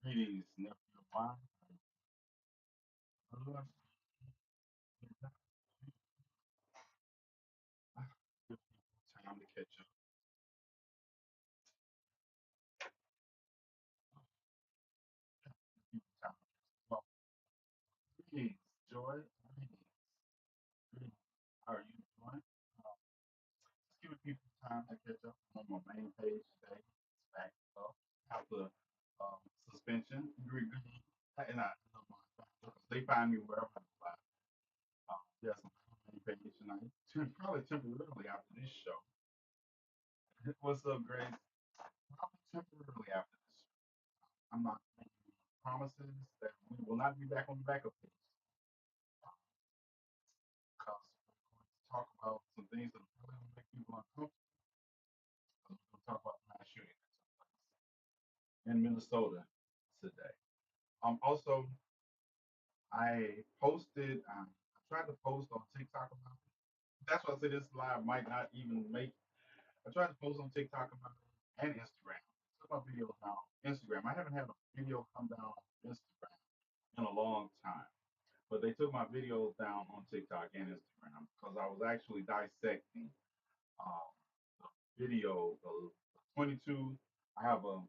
Greetings, nephew of mine. Uh, Give people time to catch up. Give people time to catch up. Well, greetings, Joy. Greetings. Greetings. How are you doing? Just giving people time to catch up. I'm on my main page today. It's back up after suspension. Greetings. And I love my family because they find me wherever I fly. Yes, I'm on my main page tonight. Probably temporarily after this show. What's up, Grace? Probably temporarily after this. I'm not making promises that we will not be back on the backup page because we're going to talk about some things that really will make people uncomfortable. We're going to talk about the mass shooting that took place in Minnesota today. Also, I posted, I tried to post on TikTok about it. That's why I said this live might not even make. I tried to post on TikTok about it and Instagram. I took my videos down on Instagram. I haven't had a video come down on Instagram in a long time. But they took my videos down on TikTok and Instagram because I was actually dissecting um, the video. The 22, I have a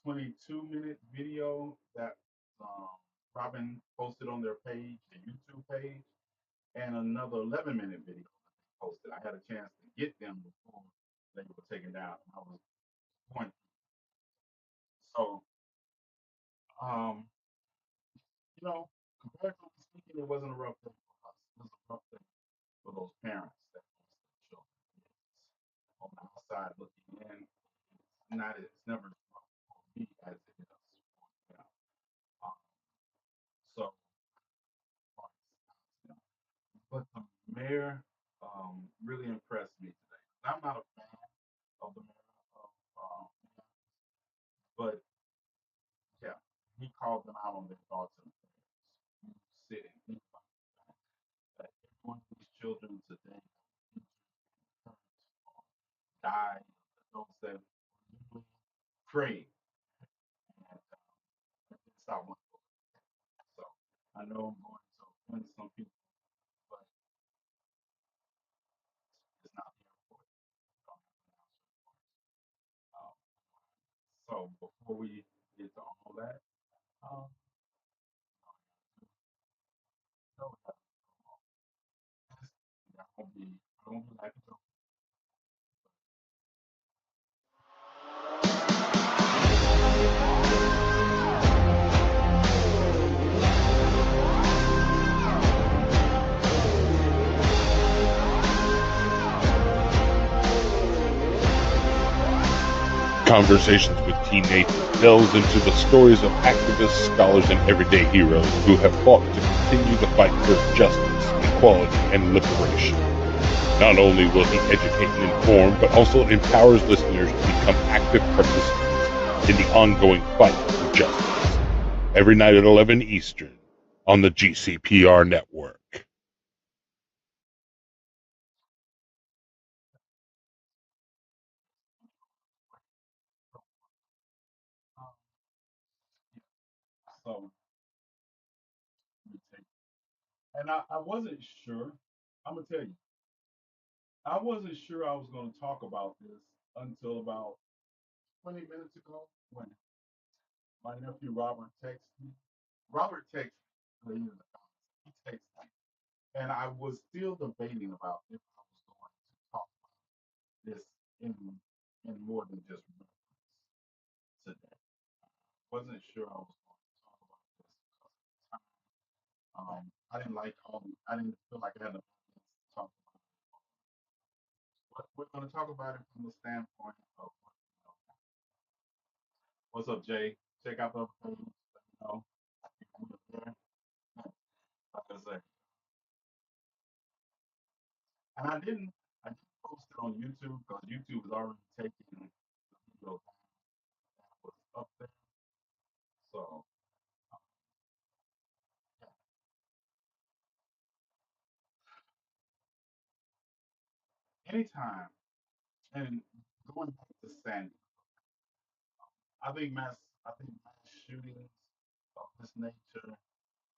22-minute video that um, Robin posted on their page, the YouTube page, and another 11-minute video that they posted. I had a chance to get them before they were taken down. I was going, so um, comparatively speaking, it wasn't a rough day for us. It was a rough day for those parents that lost their children. It's on the outside looking in. It's never as rough for me as it is for them. Um, so, you know, but the mayor really impressed me today. I'm not a fan of the mayor of, but yeah, he called them out on their thoughts and prayers. You sit and think about that every one of these children today died, those that were praying and it's not one. So I know I'm going to offend some people, but it's not the airport. Don't have to announce certain parts. So before we get to all that, um, no, I won't be like a joke. Conversations with TNathan delves into the stories of activists, scholars, and everyday heroes who have fought to continue the fight for justice, equality, and liberation. Not only will he educate and inform, but also empowers listeners to become active participants in the ongoing fight for justice. Every night at 11 Eastern on the GCPR network. Um, yeah. So we take, and I wasn't sure. I'm gonna tell you, I wasn't sure I was gonna talk about this until about 20 minutes ago when my nephew Robert texted me. Robert texted me. He texted me, and I was still debating about if I was going to talk this in more than just reference today. Wasn't sure I was going to talk about this because of the time. I didn't like all. I didn't feel like I had enough minutes to talk about it. But we're going to talk about it from the standpoint of what's up, Jay. Check out the other page. Let me know if you're there. Like I say, and I didn't post it on YouTube because YouTube is already taking the video that was up there. So yeah. Anytime, and going back to Sandy, I think mass shootings of this nature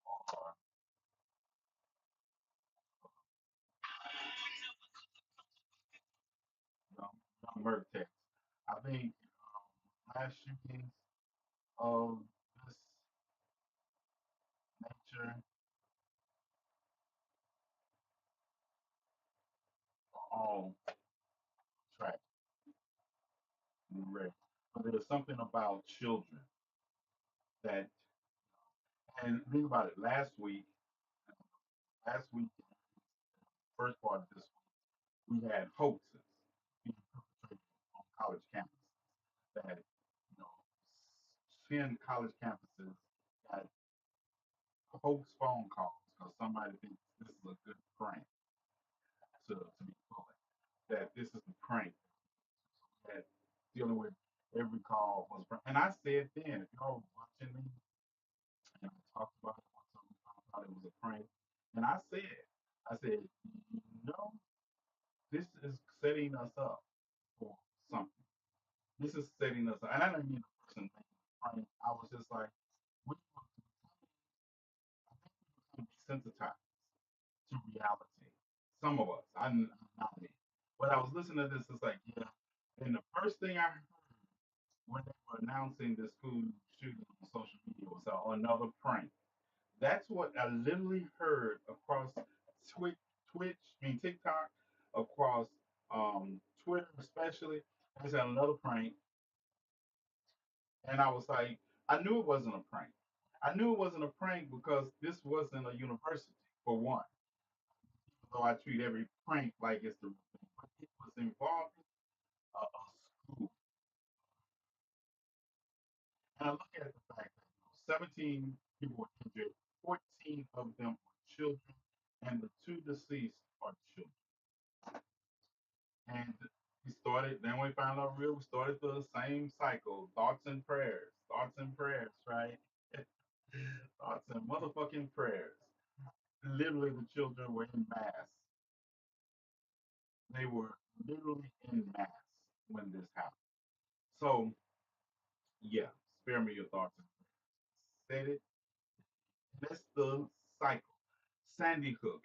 are young Murtex. I think mass shootings of this nature are all tragic and rare. But there's something about children that, and think about it. Last week, first part of this week, we had hoaxes being perpetrated on college campuses that, you know, 10 college campuses got hoax phone calls because somebody thinks this is a good prank to be pulling. That this is the prank that dealing with every call was a prank. And I said then, if y'all were watching me and I talked about it once we found out it was a prank, and I said, you know, this is setting us up for something. This is setting us up. And I don't mean the person making the prank. I was just like, we will I think we become desensitized to reality. Some of us, I'm not me. But I was listening to this, it's like, yeah. And the first thing I heard when they were announcing the school shooting on social media was another prank. That's what I literally heard across TikTok, across Twitter especially. I said another prank, and I was like, I knew it wasn't a prank. I knew it wasn't a prank because this wasn't a university for one. Even though I treat every prank like it's the real thing, but it was involving a school. And I look at the fact that 17 people were injured, 14 of them were children, and the two deceased are children. And then we found out we started the same cycle, thoughts and prayers, right? Thoughts and motherfucking prayers. Literally, the children were in mass. They were literally in mass when this happened. So, yeah, spare me your thoughts and prayers. Said it. That's the cycle. Sandy Hook.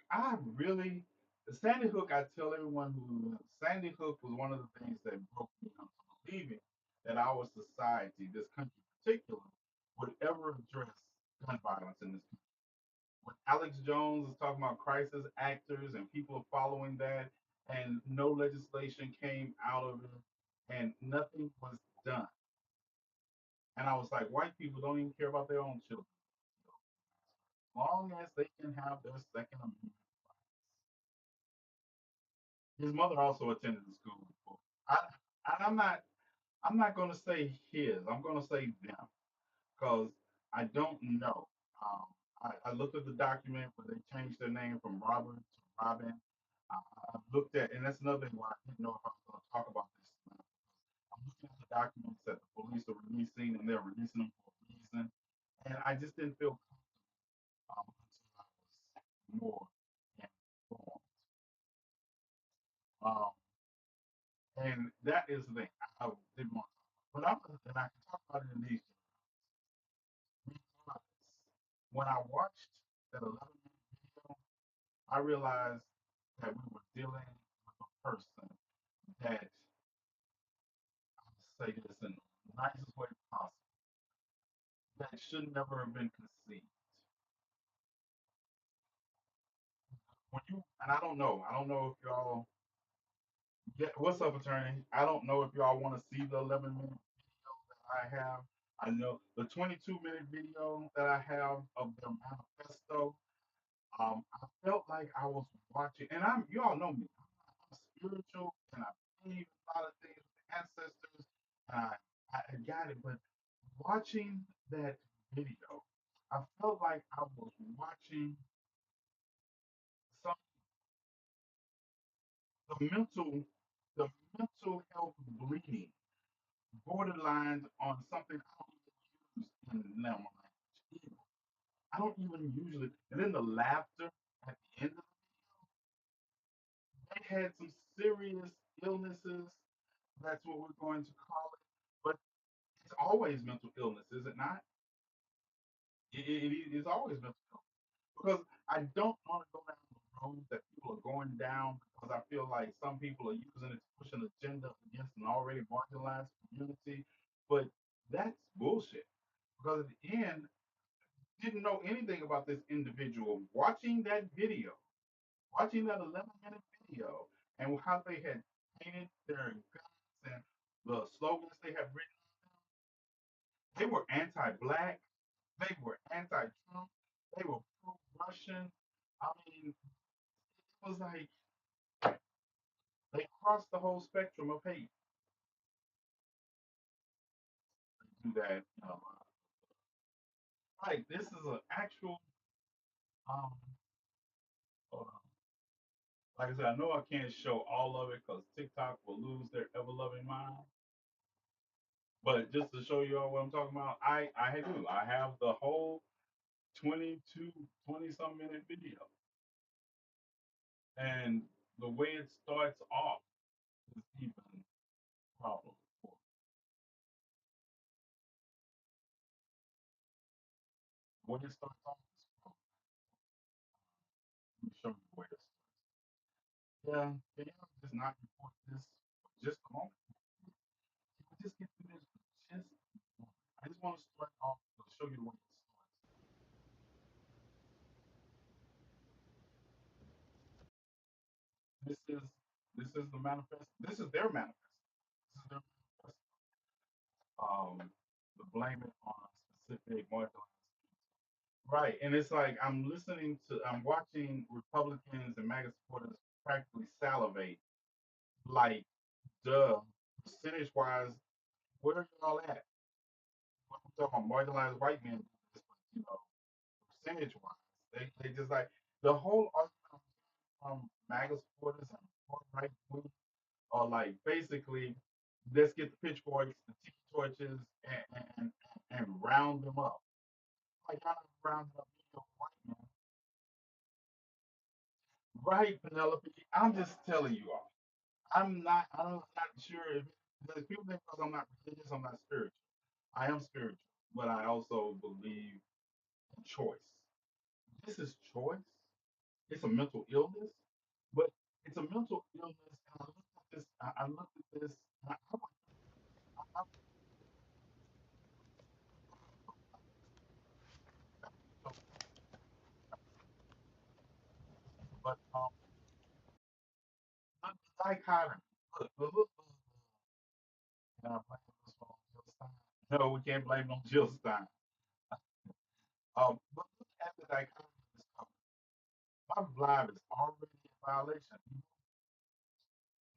Sandy Hook, I tell everyone who, Sandy Hook was one of the things that broke me into believing that our society, this country in particular, would ever address gun violence in this country. When Alex Jones is talking about crisis actors and people are following that, and no legislation came out of it, and nothing was done. And I was like, white people don't even care about their own children. As long as they can have their Second Amendment rights. His mother also attended the school. I, I'm not going to say his. I'm going to say them because I don't know. I looked at the document where they changed their name from Robert to Robin. I looked at, and that's another thing why I didn't know if I was going to talk about this. I'm looking at the documents that the police are releasing, and they're releasing them for a reason. And I just didn't feel until I was more informed. Um, and that is the thing I didn't want to talk about. But and I can talk about it in these because when I watched that 11-minute video, I realized that we were dealing with a person that, I'll say this in the nicest way possible, that should never have been conceived. And I don't know if y'all what's up, attorney? I don't know if y'all want to see the 11-minute video that I have. I know the 22-minute video that I have of their manifesto. I felt like I was watching, and you all know me. I'm spiritual, and I believe a lot of things with ancestors, and I got it. But watching that video, I felt like I was watching some the mental the mental health bleeding borderline on something I don't even use in normal language. I don't even usually. And then the laughter at the end of it, they had some serious illnesses. That's what we're going to call it. But it's always mental illness, is it not? it's always mental health because I don't want to go down the road that people are going down because I feel like some people are using it to push an agenda against an already marginalized community, but that's bullshit. Because at the end, didn't know anything about this individual. Watching that video, watching that 11-minute video, and how they had painted their guns and the slogans they had written, they were anti-black, they were anti-Trump, they were pro-Russian. I mean, it was like they crossed the whole spectrum of hate to do that. Like this is an actual. Um, hold on. Like I said, I know I can't show all of it because TikTok will lose their ever-loving mind. But just to show you all what I'm talking about, I do. I have the whole 20 some minute video, and the way it starts off is even a problem. The way it starts off is problem. Let me show you the way it starts. Yeah, can you just not report this for just a moment? Can we just get through this for just a moment? I just want to start off to show you the way it starts. This is this is the manifest. This is their manifest. This is their manifest. To blame it on specific marginalized people. Right, and it's like I'm watching Republicans and MAGA supporters practically salivate. Like, duh, percentage wise, where are y'all at? I'm talking about marginalized white men do this, but percentage wise, they just like the whole argument from MAGA supporters and right wing are like basically let's get the pitchforks, the tiki torches, and round them up. Like I rounded up white man. Right, Penelope. I'm just telling you all. I'm not sure if because people think because I'm not religious, I'm not spiritual. I am spiritual, but I also believe in choice. This is choice. It's a mental illness, but it's a mental illness. And I looked at this. I looked at this. And I, but the dichotomy. Look, can I blame this on Jill Stein? No, we can't blame it on Jill Stein. But look at the dichotomy of this company. My live is already in violation.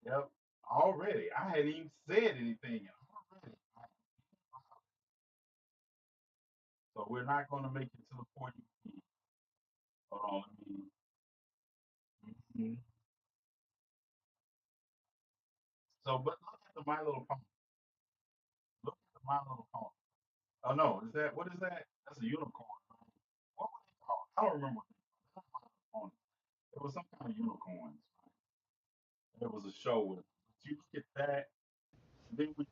Yep, already. I hadn't even said anything. Already. So we're not going to make it to the 40 feet. Hold on, let me. Mhm. So, but look at the My Little Pony. Look at the My Little Pony. Oh no, is that what is that? That's a unicorn, right? What were they called? I don't remember what they called. My Little Pony. It was some kind of unicorns. Right? There was a show with. But you look at that, and then we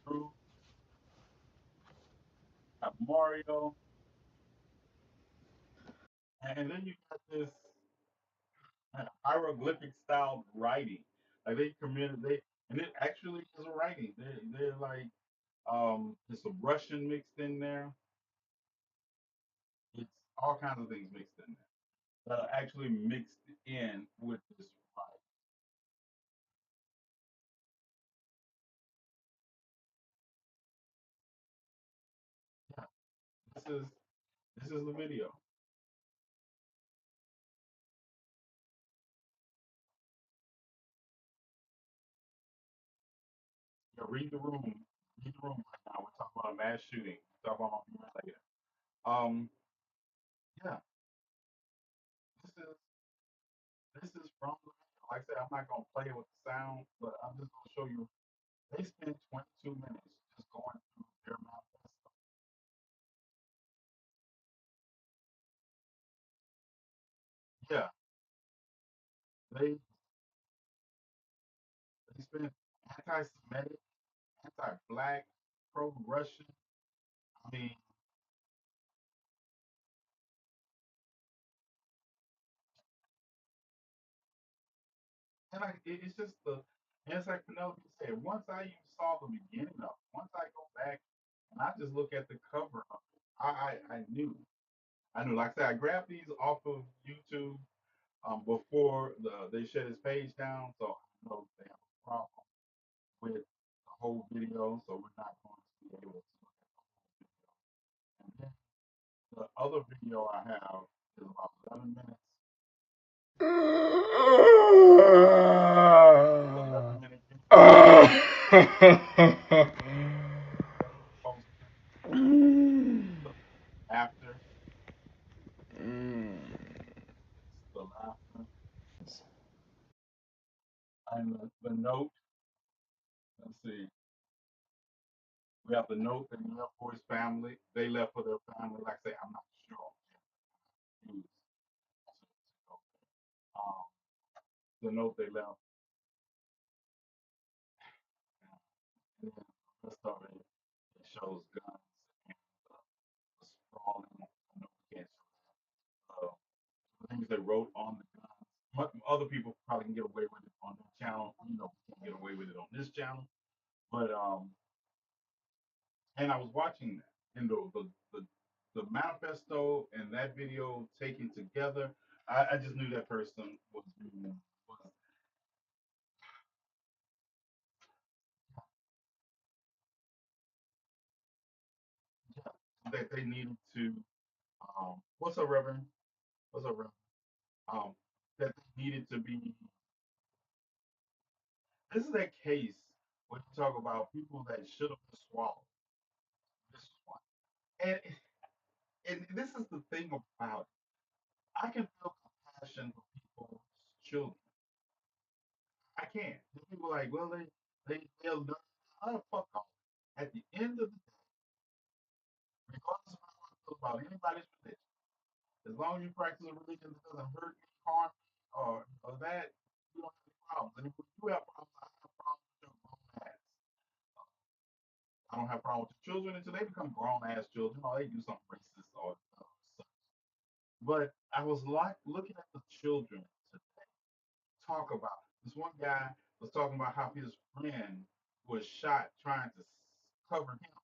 through have Mario, and then you got this hieroglyphic style writing. Like they committed they and it actually is a writing. They're like there's some Russian mixed in there. It's all kinds of things mixed in there that are actually mixed in with this writing. Yeah, this is this is the video. Yeah, read the room. Read the room right now. We're talking about a mass shooting. We're talking about more later. Um, yeah, this is this is from the video. Like I said, I'm not gonna play it with the sound, but I'm just gonna show you. They spent 22 minutes just going through their manifesto. Yeah, they they spent anti-Semitic, anti-black, pro-Russian. I mean, and it's just and it's like Penelope said, once I even saw the beginning of it, once I go back and I just look at the cover of it, I knew. I knew, like I said, I grabbed these off of YouTube before they shut his page down, so I know they have a problem with the whole video, so we're not going to be able to look at the whole video. And then the other video I have is about 11 minutes. 11-minute video that was posted after the laughter and the note. Let's see. We have the note that he left for his family. They left for their family. Like I say, I'm not sure. Who's um, the note they left. And then the rest of it, it shows guns and the sprawling. I know we can't show that. The things they wrote on the guns. Other people probably can get away with it on their channel. You know, we can't get away with it on this channel. But and I was watching that, and the manifesto and that video taken together. I just knew that person was that they needed to. What's up, Reverend? What's up, Reverend? Um, that they needed to be. This is a case when you talk about people that should have been swallowed. This is one, and this is the thing about it. I can feel compassion for people's children. I can't. The people are like, well, they'll learn. Oh, fuck off. At the end of the day, regardless of how I feel about anybody's religion, as long as you practice a religion that doesn't hurt me, harm me, or that, you don't have any problems. And if you do have problems, I have problems with your grown ass. I don't have problems with your children until they become grown ass children or they do something racist or such. But I was like looking at the children to talk about. This one guy was talking about how his friend was shot trying to cover him.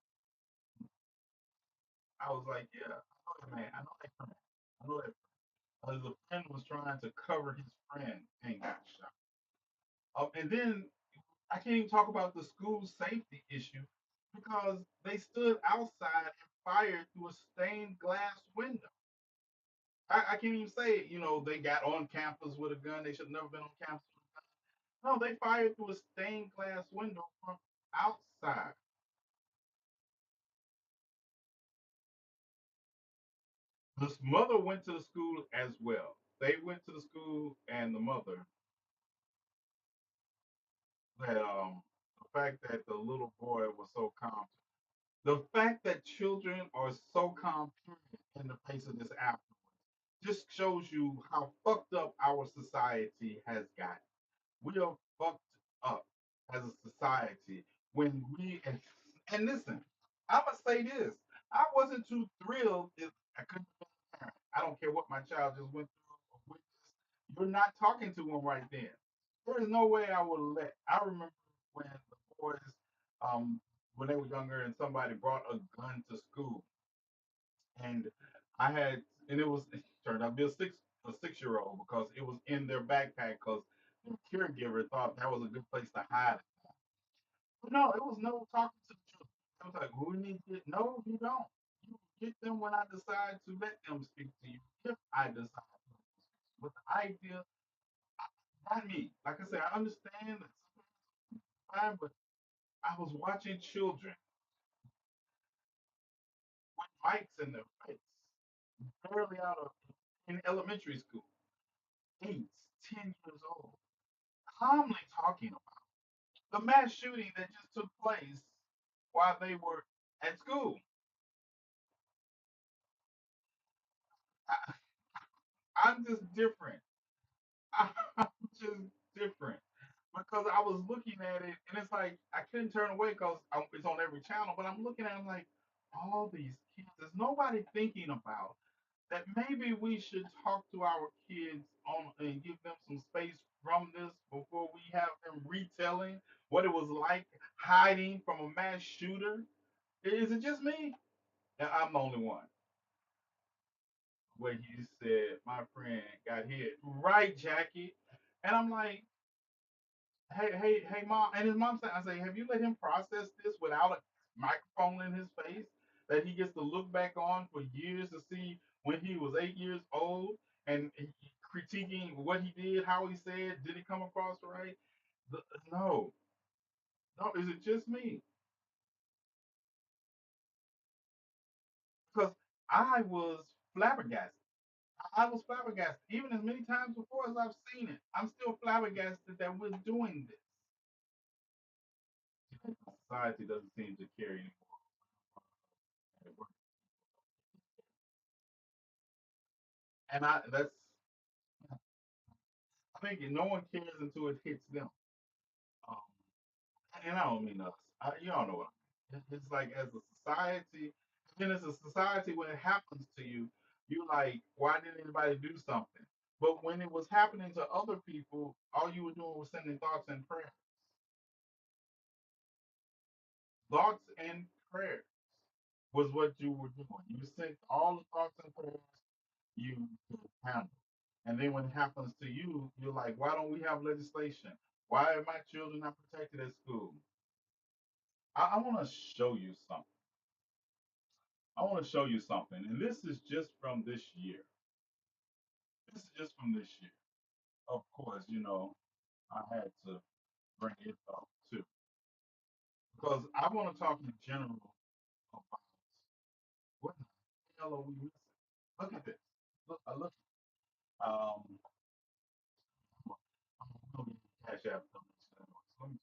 I was like, yeah, I know that man. I know that friend. I know that the friend was trying to cover his friend and got shot. And then I can't even talk about the school safety issue because they stood outside and fired through a stained glass window. I can't even say, they got on campus with a gun. They should have never been on campus with a gun. No, they fired through a stained glass window from outside. This mother went to the school as well. They went to the school, and the mother that the fact that the little boy was so calm. The fact that children are so calm period in the face of this afterwards just shows you how fucked up our society has gotten. We are fucked up as a society when and listen, I'm gonna say this. I wasn't too thrilled if I couldn't be a parent. I don't care what my child just went through or witnessed. You're not talking to him right then. There is no way I would let. I remember when the boys, um, when they were younger, and somebody brought a gun to school, and I had, and it turned out to be a 6-year old because it was in their backpack because the caregiver thought that was a good place to hide it. But no, it was no talking to the children. It was like, who need to get? No, you don't. You get them when I decide to let them speak to you. If I decide to let them speak to you. But the idea, not me. Like I said, I understand that fine, but I was watching children with mics in their face, barely out of in elementary school, 8, 10 years old, calmly talking about the mass shooting that just took place while they were at school. I, I'm just different. I'm just different because I was looking at it and it's like I couldn't turn away because it's on every channel. But I'm looking at it, I'm like, all these kids. There's nobody thinking about that maybe we should talk to our kids on and give them some space from this before we have them retelling what it was like hiding from a mass shooter. Is it just me? And I'm the only one. Where you said my friend got hit. Right, Jackie. And I'm like, hey, mom. And his mom said, I say, have you let him process this without a microphone in his face that he gets to look back on for years to see when he was 8 years old and critiquing what he did, how he said, did it come across right? No, no. Is it just me? Because I was flabbergasted. I was flabbergasted. Even as many times before as I've seen it, I'm still flabbergasted that we're doing this. Society doesn't seem to care anymore. And I think no one cares until it hits them. Um, and I don't mean us. You all know what I mean. It's like as a society, then as a society, when it happens to you, you're like, why didn't anybody do something? But when it was happening to other people, all you were doing was sending thoughts and prayers. Thoughts and prayers was what you were doing. You sent all the thoughts and prayers you could handle. And then when it happens to you, you're like, why don't we have legislation? Why are my children not protected at school? I want to show you something. I want to show you something. And this is just from this year. This is just from this year. Of course, I had to bring it up too. Because I want to talk in general about what the hell are we missing? Look at this. Look. Um, I'm going to cash app donation. So let me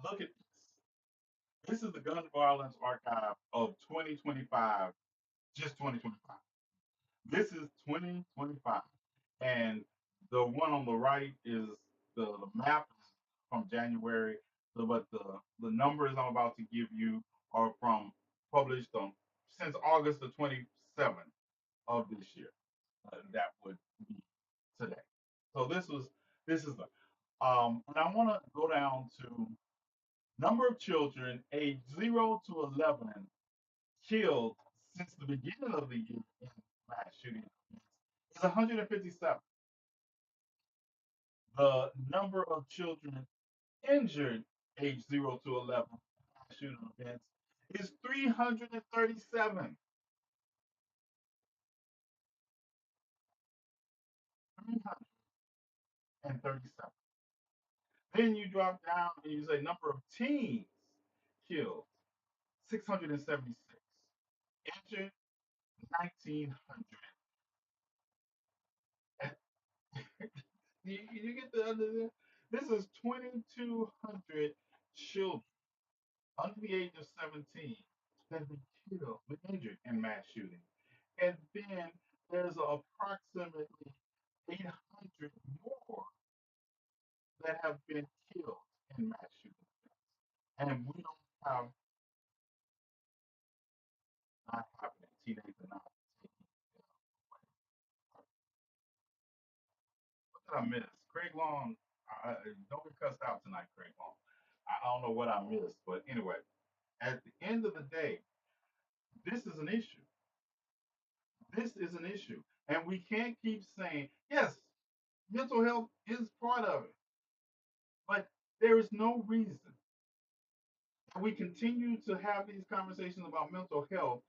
look at this. This is the gun violence archive of 2025, just 2025. This is 2025. And the one on the right is the map from January, but the numbers I'm about to give you are from published on since August the 27th of this year. That would be today. So this is the and I want to go down to number of children aged 0 to 11 killed since the beginning of the year in mass shooting events is 157. The number of children injured age 0 to 11 in mass shooting events is 337. 337. Then you drop down and you say number of teens killed 676. Injured 1900. You get the other. This is 2,200 children under the age of 17 that have been killed, been injured in mass shooting. And then there's approximately 800 more that have been killed in mass shooting. And we don't have not happening. TNathan not taking it away. What did I miss? Craig Long, don't get cussed out tonight, Craig Long. I don't know what I missed, but anyway, at the end of the day, this is an issue. This is an issue. And we can't keep saying, yes, mental health is part of it, but there is no reason that we continue to have these conversations about mental health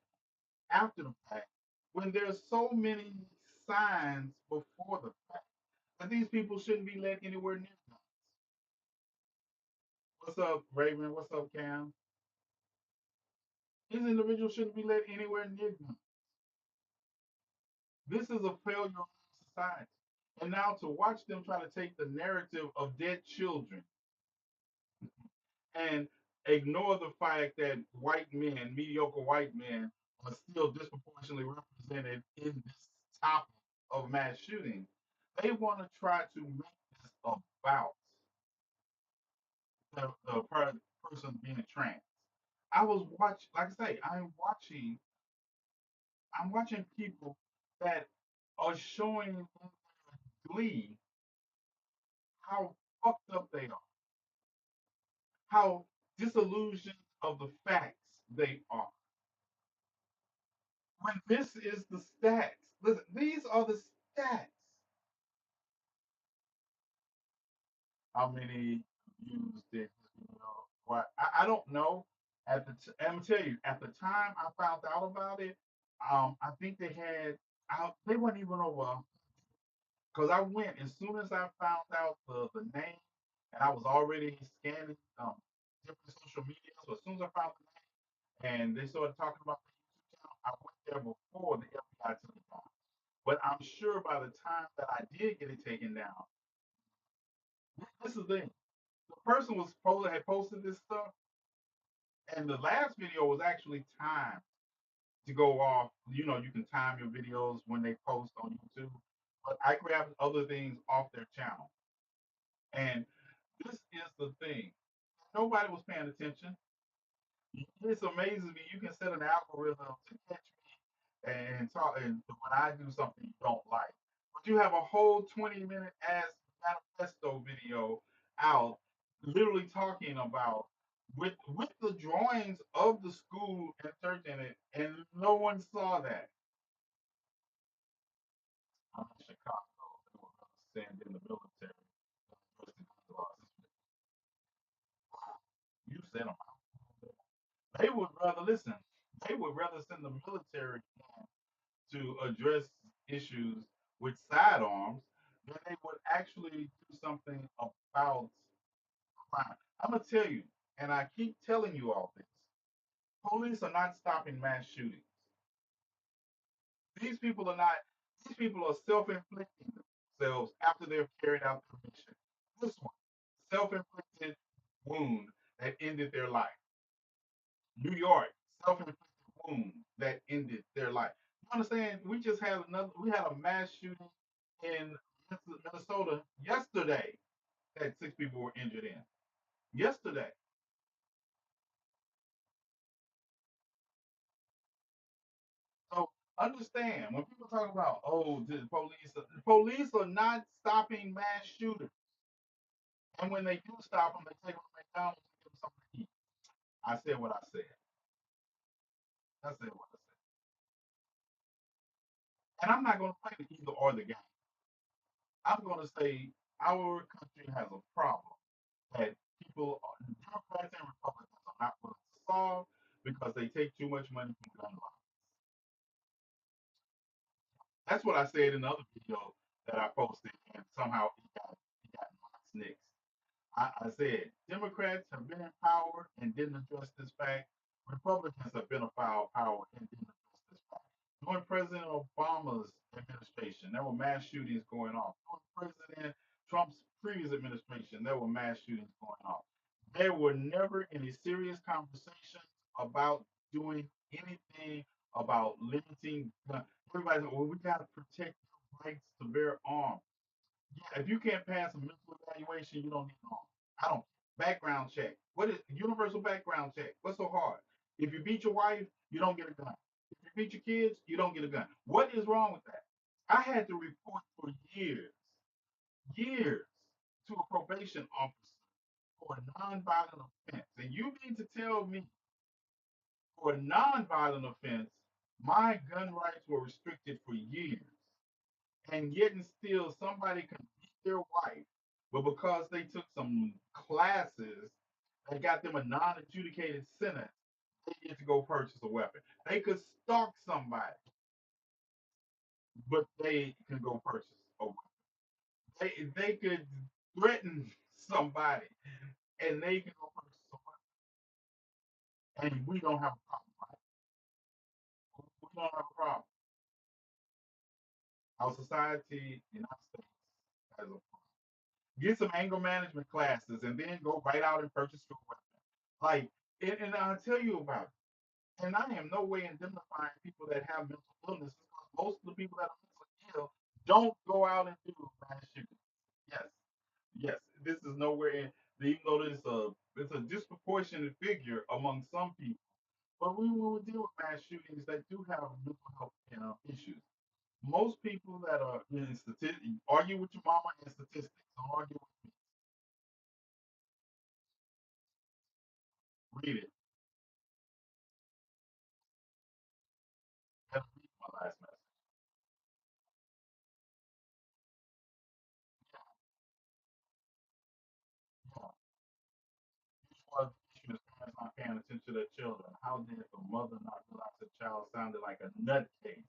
after the fact when there's so many signs before the fact that these people shouldn't be let anywhere near guns. What's up, Raven? What's up, Cam? These individuals shouldn't be let anywhere near guns. This is a failure of society. And now to watch them try to take the narrative of dead children and ignore the fact that white men, mediocre white men, are still disproportionately represented in this topic of mass shooting. They want to try to make this about the person being trans. I was watching, like I say, I'm watching people that are showing glee how fucked up they are, how disillusioned of the facts they are. When this is the stats, listen, these are the stats. How many views did what? I don't know. I'm gonna tell you, at the time I found out about it, I think they had they weren't even over because I went as soon as I found out the name, and I was already scanning different social media. So as soon as I found the name, and they started talking about the YouTube channel, I went there before the FBI took it down. But I'm sure by the time that I did get it taken down, this is the thing. The person had posted this stuff, and the last video was actually timed to go off. You know, you can time your videos when they post on YouTube. But I grabbed other things off their channel, and this is the thing. Nobody was paying attention. It's amazing me. You can set an algorithm to catch me and talk, and when I do something you don't like, but you have a whole 20-minute ass manifesto video out, literally talking about with the drawings of the school and church in it, and no one saw that. I'm in Chicago. They were send in the military. You sent them out. They would rather listen. They would rather send the military to address issues with sidearms than they would actually do something about crime. I'm gonna tell you, and I keep telling you all this. Police are not stopping mass shootings. These people are not. These people are self-inflicting themselves after they've carried out their mission. This one, self-inflicted wound that ended their life. New York, self-inflicted wound that ended their life. You understand? We just had another. We had a mass shooting in Minnesota yesterday that 6 people were injured in. Yesterday. So understand when people talk about the police are not stopping mass shooters, and when they do stop them, they take them to McDonald's and give them something to eat. I said what I said. I said what I said, and I'm not going to play the either or the game. I'm going to say our country has a problem that Democrats and Republicans are not willing to solve because they take too much money from gun laws. That's what I said in the other video that I posted, and somehow it got next. I said Democrats have been in power and didn't address this fact. Republicans have been in power and didn't address this fact. During President Obama's administration, there were mass shootings going on. During President Trump's previous administration, there were mass shootings going on. There were never any serious conversations about doing anything about limiting gun. Everybody's like, well, we got to protect your rights to bear arms. Yeah, if you can't pass a mental evaluation, you don't need an arm. I don't. Background check. What is universal background check? What's so hard? If you beat your wife, you don't get a gun. If you beat your kids, you don't get a gun. What is wrong with that? I had to report for years to a probation officer for a nonviolent offense. And you mean to tell me for a nonviolent offense, my gun rights were restricted for years, and yet and still somebody can beat their wife, but because they took some classes that got them a non-adjudicated sentence, they get to go purchase a weapon. They could stalk somebody, but they can go purchase a weapon. They could threaten somebody, and they can go purchase a weapon. And we don't have a problem, right? We don't have a problem. Our society, the United States, has a problem. Get some anger management classes and then go right out and purchase your weapon. Like, and I'll tell you about it. And I am no way indemnifying people that have mental illness because most of the people that are mentally ill don't go out and do mass shootings. Yes, yes, this is nowhere in. even though it's a disproportionate figure among some people. But when we deal with mass shootings, they do have mental health issues. Most people that are in statistics argue with your mama in statistics. Don't argue with me. Read it. That's my last message. Yeah. This was the issue is parents not paying attention to their children. How did the mother not realize the child sounded like a nutcase?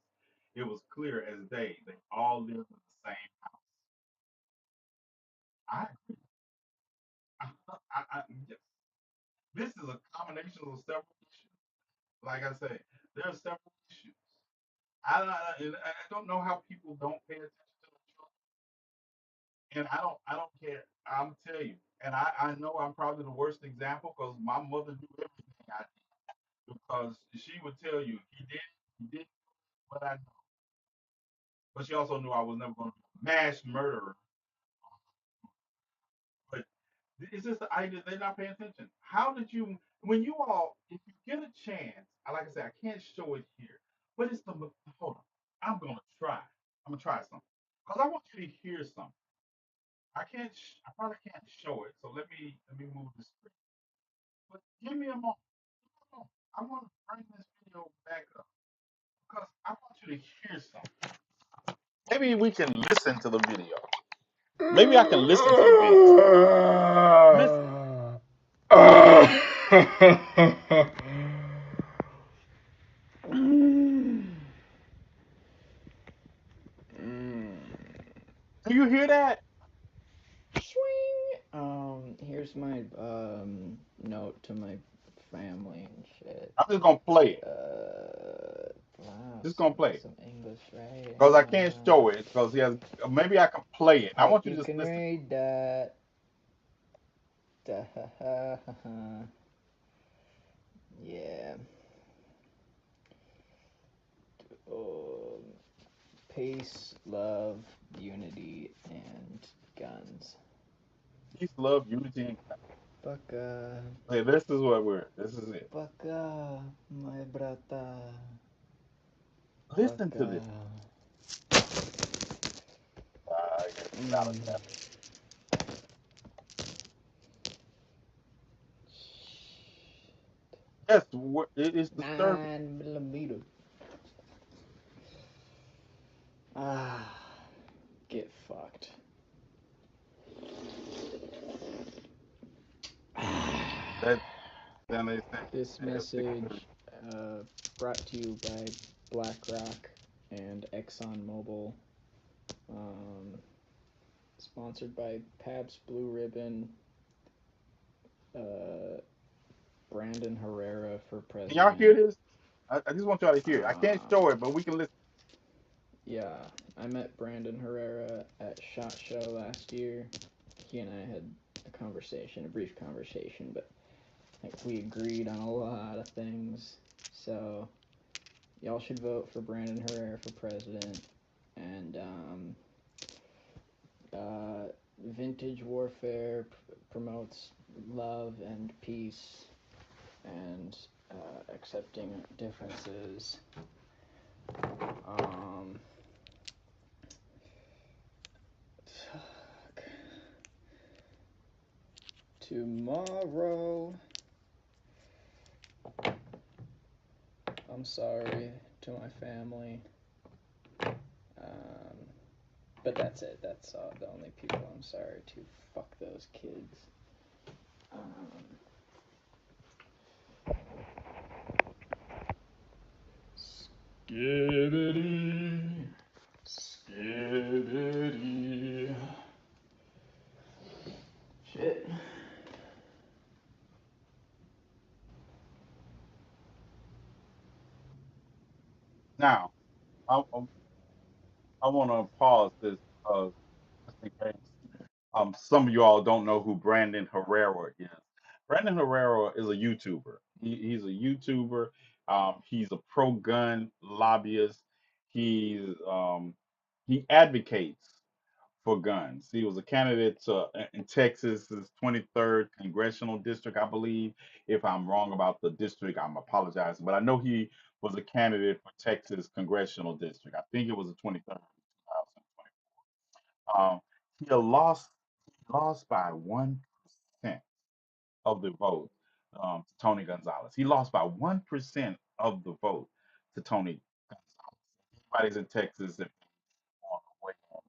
It was clear as day. They all lived in the same house. I agree. Yes. This is a combination of several issues. Like I say, there are several issues. I don't know how people don't pay attention to the children, and I don't care. I'm tell you, and I know I'm probably the worst example because my mother knew everything I did because she would tell you he did what I know, but she also knew I was never going to be a mass murderer. But it's just the idea they're not paying attention. How did you when you all if you get a chance? Like I said, I can't show it here, but it's the hold on. I'm gonna try. I'm gonna try something because I want you to hear something. I can't. I probably can't show it. So let me move the screen. But give me a moment. I want to bring this video back up because I want you to hear something. Maybe we can listen to the video. Maybe I can listen to the video. Listen. Do you hear that? Swing. Here's my note to my family and shit. I'm just gonna play it. Wow, Just gonna play it some English writing. because I can't show it because he has. Maybe I can play it. I Hope want you you to just can listen. read that. Yeah. Um, Peace, love, unity, and guns. Peace, love, unity, and Baka, hey, this is what we're. This is it. baka, my brata. Listen to Baka. this. Get out of Mm. that. Yes, it is disturbing. 9 millimeter. Ah, get fucked. That then they say This at 6:30. message brought to you by BlackRock and ExxonMobil. Um, Sponsored by Pabst Blue Ribbon. Uh, Brandon Herrera for Can y'all hear president. this? I just want y'all to hear it. I can't Um, show it, but we can listen. yeah, I met Brandon Herrera at SHOT Show last year. He and I had a brief conversation, but like we agreed on a lot of things. So y'all should vote for Brandon Herrera for president. And Vintage Warfare promotes love and peace and accepting differences. Um, Tomorrow, I'm sorry to my family. Um, but that's it. That's the only people I'm sorry to. Fuck those kids. Um, Skibbity. Skibbity. Shit. Now, I want to pause this just in case some of you all don't know who Brandon Herrera is. Brandon Herrera is a YouTuber. He's a YouTuber. He's a pro-gun lobbyist. He advocates for guns. He was a candidate in Texas's 23rd congressional district, I believe. If I'm wrong about the district, I'm apologizing, but I know he was a candidate for Texas congressional district. I think it was the 23rd, 2020. He lost by 1% of the vote to Tony Gonzalez. He lost by 1% of the vote to Tony Gonzalez. Everybody's in Texas and on the way home.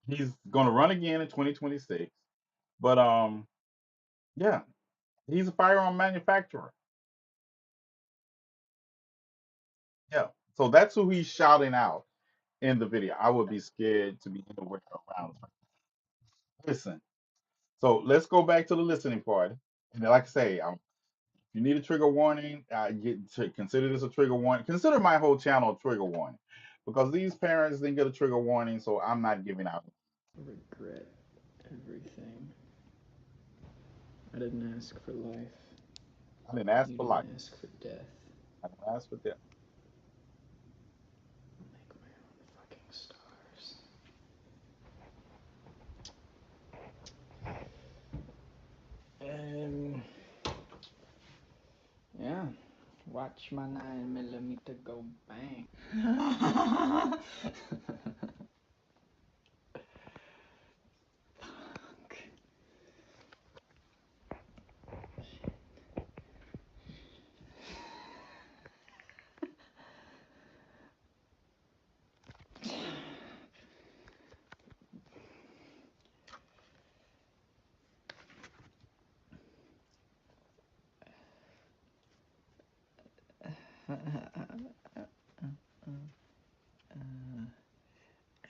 He's going to run again in 2026, but yeah, he's a firearm manufacturer. Yeah, so that's who he's shouting out in the video. I would be scared to be anywhere around. Listen, so let's go back to the listening party. And like I say, if you need a trigger warning, get to consider this a trigger warning. Consider my whole channel a trigger warning because these parents didn't get a trigger warning, so I'm not giving out. Regret everything. I didn't ask for life. I didn't ask You for life. didn't ask for death. I didn't ask for death. I'll make my own fucking stars. Yeah. Watch my 9mm go bang. Fuck.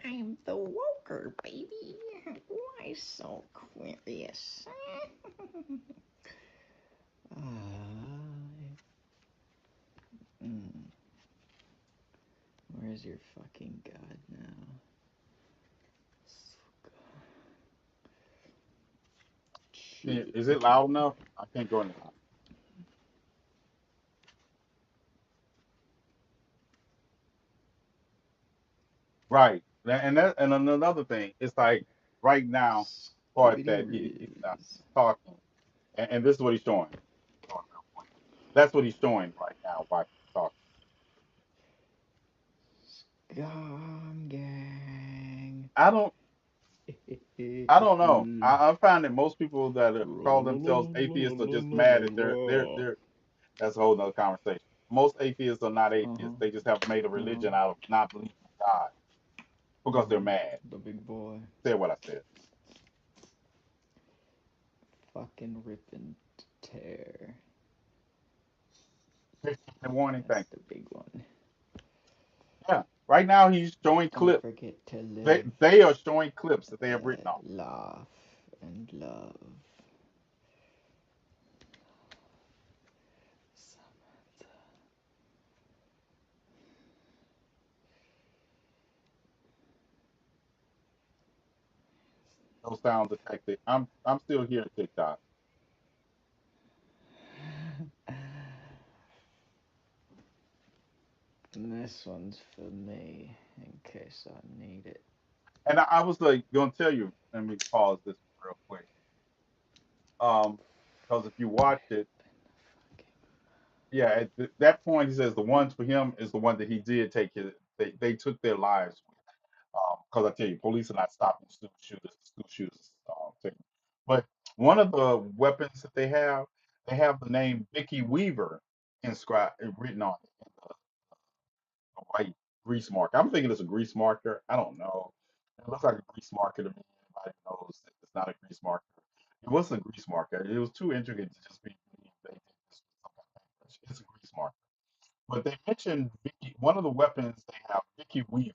I'm the Woker, baby. Why so curious? Where's your fucking god now? Is it loud enough? I can't go in the house. Right. And another thing, it's like right now, part Skibbity that he's Riz. talking, and this is what he's showing. That's what he's showing right now while he's talking. Scum gang. I don't I don't know. I find that most people that call themselves atheists are just mad at their that's a whole nother conversation. Most atheists are not Uh-huh. atheists. They just have made a Uh-huh. religion out of not believing in God because they're mad. The big boy. Say what I said. Fucking rip and tear. 15-minute warning, That's thank the big one. you. Yeah. Right now he's showing Don't clips. forget to They live, they are showing clips that they have written on. laugh, and love. Those sound detected. I'm still here at TikTok. And this one's for me, in case I need it. And I was like gonna tell you, let me pause this real quick. Um, because if you watch it, yeah, at that point he says the ones for him is the one that he did take his they took their lives with. Because I tell you, police are not stopping school shooters thing. But one of the weapons that they have the name Vicky Weaver inscribed written on it in a white grease marker. I'm thinking it's a grease marker. I don't know. It looks like a grease marker to me. Everybody knows that it's not a grease marker. It wasn't a grease marker. It was too intricate to just be believed they did this with some kind of paintbrush. It's a grease marker. But they mentioned Vicky, one of the weapons they have Vicky Weaver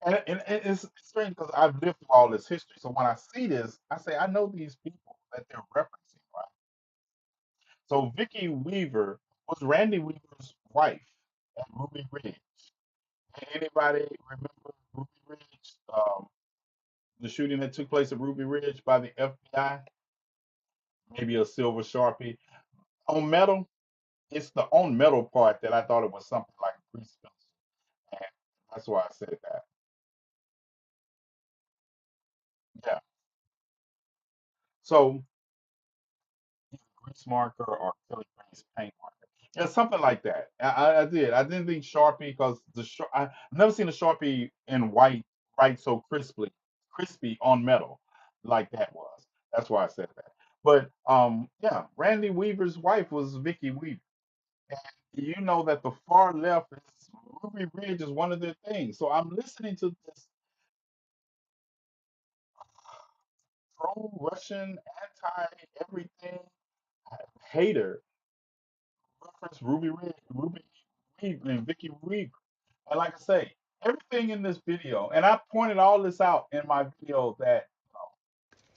on it. And it's strange because I've lived through all this history. So when I see this, I say, I know these people that they're referencing, right? So Vicky Weaver was Randy Weaver's wife at Ruby Ridge. Anybody remember Ruby Ridge? The shooting that took place at Ruby Ridge by the FBI? Maybe a silver Sharpie. On metal, it's the on metal part that I thought it was something like a grease pencil. And that's why I said that. So grease marker or acrylic grease paint marker. Yeah, something like that. I did. I didn't think Sharpie because I've never seen a Sharpie in white write so crispy on metal like that was. That's why I said that. But yeah, Randy Weaver's wife was Vicky Weaver. And you know that the far left is Ruby Ridge is one of their things. So I'm listening to this pro-Russian, anti-everything hater reference Ruby Weaver, and Vicky Weaver. And like I say, everything in this video, and I pointed all this out in my video that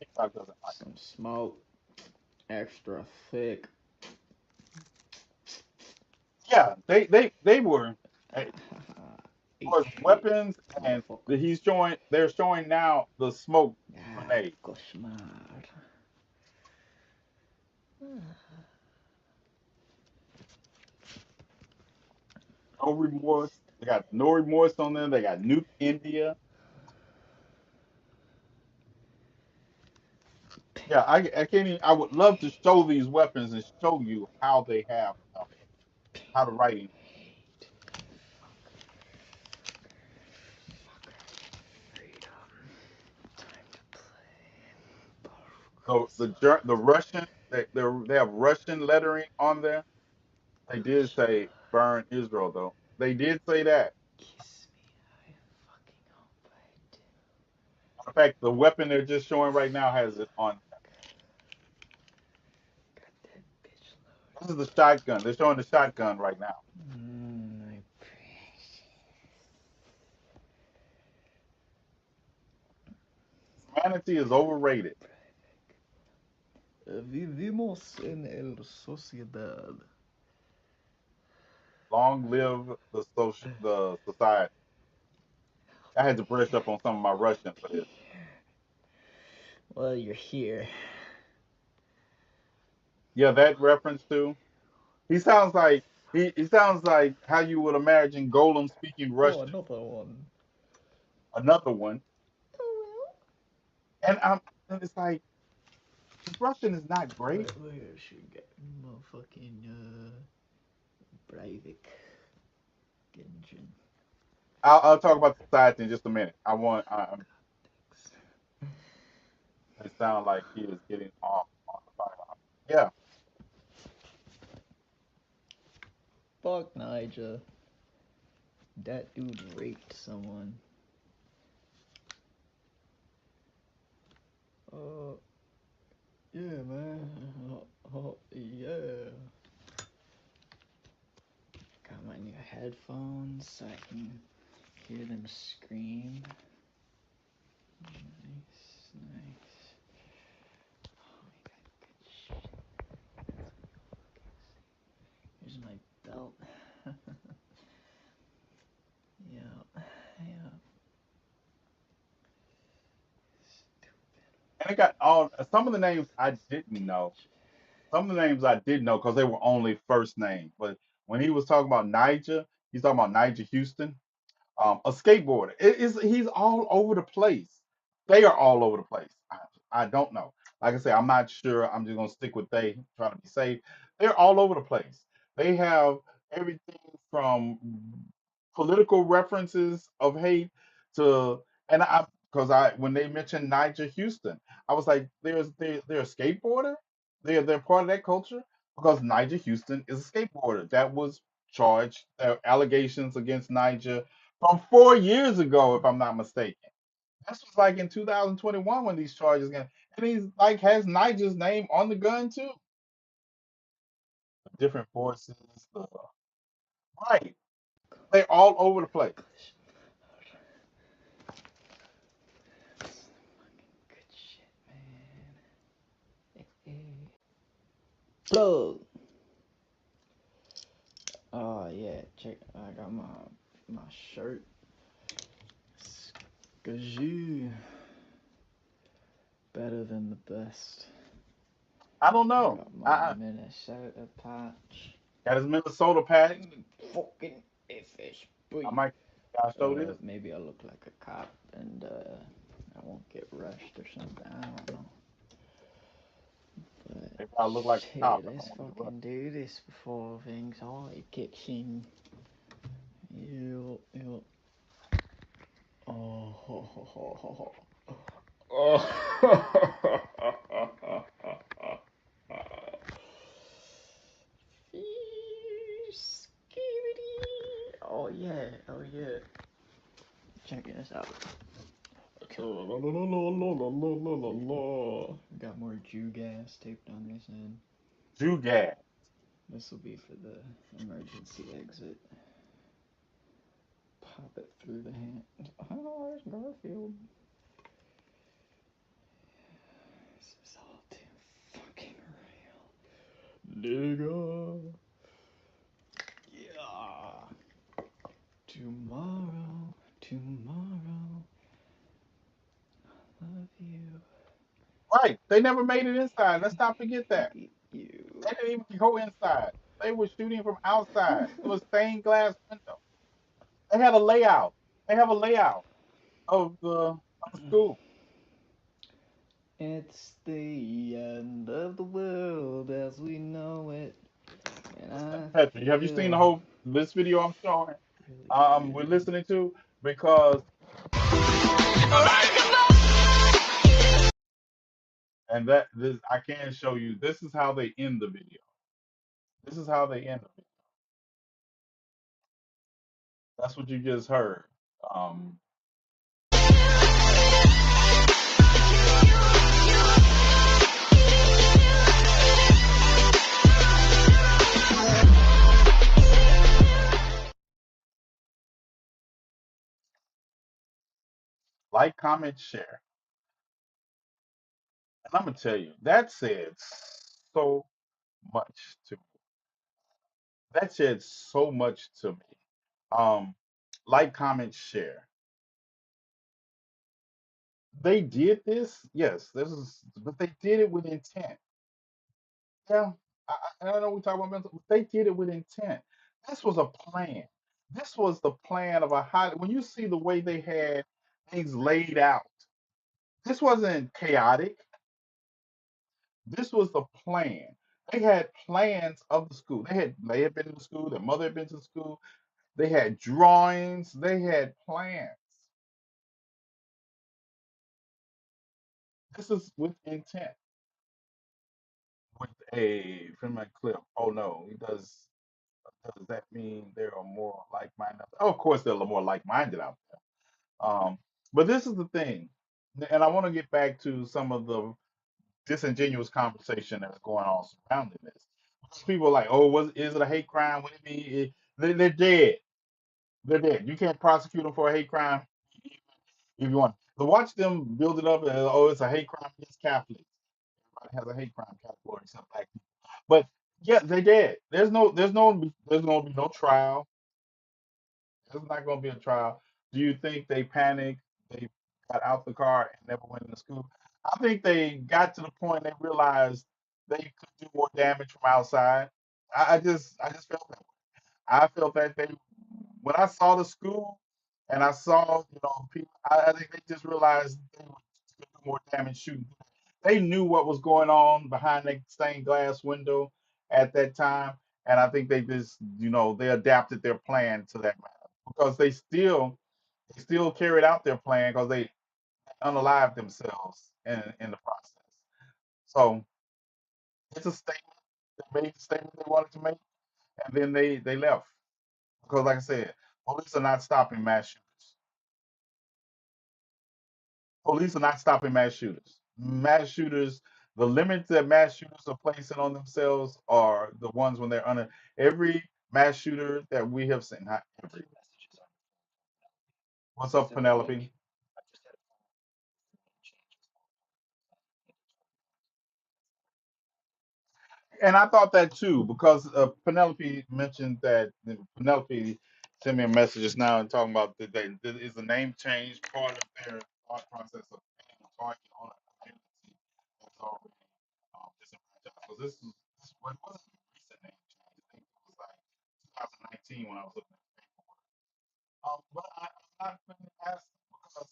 TikTok doesn't like. Some smoke, extra thick. Yeah, they were as Eat far as shit, weapons, and motherfucker. they're showing now the smoke Ah, grenade. koszmar. No remorse. They got no remorse on them. They got Nuke India. Yeah, I can't even. I would love to show these weapons and show you how they have how to write. Freedom. Time to play. The Russian they have Russian lettering on there. They did say burn Israel though. They did say that. Kiss me. I fucking hope I do. In fact, the weapon they're just showing right now has it on. Got that bitch loaded. This is the shotgun. They're showing the shotgun right now. My precious. Humanity is overrated. Vivimos en el sociedad. Long live the society. I had to brush up on some of my Russian for this. Well, you're here. Yeah, that reference too. He sounds like he sounds like how you would imagine Golem speaking Oh, Russian. another one. Another one, Oh, and it's like his Russian is not well. great. Where should get motherfucking Breivik Genjin. I'll talk about society in just a minute. It sounds like he is getting off on the fire. Yeah, Fuck Niger. That dude raped someone. Uh, yeah, man. Yeah. Got my new headphones so I can hear them scream. Nice, nice. Oh, we got good shit. Here's my belt. Yeah, yeah. and it got all some of the names I didn't know. Some of the names I did know because they were only first names. But when he was talking about Niger, he's talking about Niger Houston. A skateboarder. He's all over the place. They are all over the place. I don't know. Like I say, I'm not sure. I'm just gonna stick with they, trying to be safe. They're all over the place. They have everything from political references of hate to and I because I when they mentioned Niger Houston, I was like, they're a skateboarder. They're part of that culture because Niger Houston is a skateboarder that was charged. There are allegations against Niger from 4 years ago, if I'm not mistaken. This was like in 2021 when these charges got, and he's like has Niger's name on the gun too. Different forces, right? They're all over the place. Good shit, man. Plug. Oh yeah, check. I got my shirt. Skajee. Better than the best. I don't I know. got my I Minnesota patch. got his Minnesota pat. Fucking I FSB. might gotta show this. Maybe I look like a cop and I won't get rushed or something. I don't know. But They gotta look like a cop shit, if I let's want to get fucking do this before things all kitchen. You. Oh, ho, ho, ho, ho, Oh. Skibidi. Oh yeah, oh yeah. Check this out. Got more Jew gas taped on this end. Jew gas. This will be for the emergency exit. Pop it through the hand. Oh, there's Garfield. This is all too fucking real. Nigga. Yeah. Tomorrow, tomorrow, love you. Right. They never made it inside. Let's not forget that. Hate you. They didn't even go inside. They were shooting from outside. It was stained glass window. They had a layout. They have a layout of the school. It's the end of the world as we know it, and I Patrick, have you seen the feel whole this video I'm showing? really We're good. listening to because and that this I can show you. This is how they end the video. This is how they end the video. That's what you just heard. Um, like, comment, share, and I'm gonna tell you that said so much to me. That said so much to me. Like, comment, share. They did this, yes. This is, but they did it with intent. Yeah, I know we talk about mental, but they did it with intent. This was a plan. This was the plan of a high. When you see the way they had things laid out, this wasn't chaotic. This was the plan. They had plans of the school. They had been to the school. Their mother had been to the school. They had drawings. They had plans. This is with intent. With a film clip. Oh no, he does. Does that mean there are more like-minded? Oh, of course, there are more like-minded out there. But this is the thing, and I want to get back to some of the disingenuous conversation that's going on surrounding this. Because people are like, "Oh, is it a hate crime? What do you mean? They're dead. They're dead. You can't prosecute them for a hate crime if you want to watch them build it up. As, oh, it's a hate crime against Catholics. Everybody has a hate crime category except black people. But yeah, they dead. There's going to be no trial. There's not going to be a trial. Do you think they panicked? They got out the car and never went into school. I think they got to the point they realized they could do more damage from outside. I just felt that. I felt that they when I saw the school and I saw people, I think they just realized they would do more damage shooting. They knew what was going on behind that stained glass window at that time, and I think they just they adapted their plan to that matter because they still carried out their plan because they unalived themselves in the process. So it's a statement. They made the statement they wanted to make, and then they left. Because, like I said, police are not stopping mass shooters. Police are not stopping mass shooters. Mass shooters, the limits that mass shooters are placing on themselves are the ones when they're under every mass shooter that we have seen. Not every. What's up, Penelope? And I thought that too because Penelope mentioned that Penelope sent me a message just now and talking about that is the name change part of their thought process of being a target on a community that's already disenfranchised. Because this wasn't a recent name change. I think it was like 2019 when I was looking at the paperwork. But I'm not going to ask because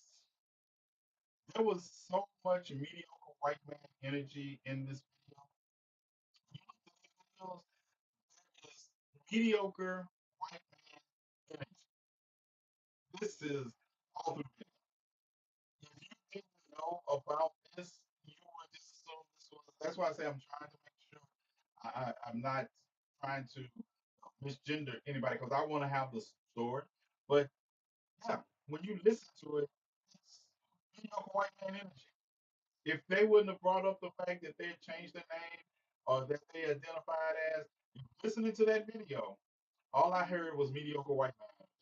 there was so much mediocre white man energy in this video. mediocre white man energy. This is all through video. If you didn't know about this, you would just assume this was. That's why I say I'm trying to make sure I'm not trying to misgender anybody because I want to have the story. But yeah, when you listen to it, it's mediocre white man energy. If they wouldn't have brought up the fact that they had changed their name or that they identified as listening to that video, all I heard was mediocre white man energy.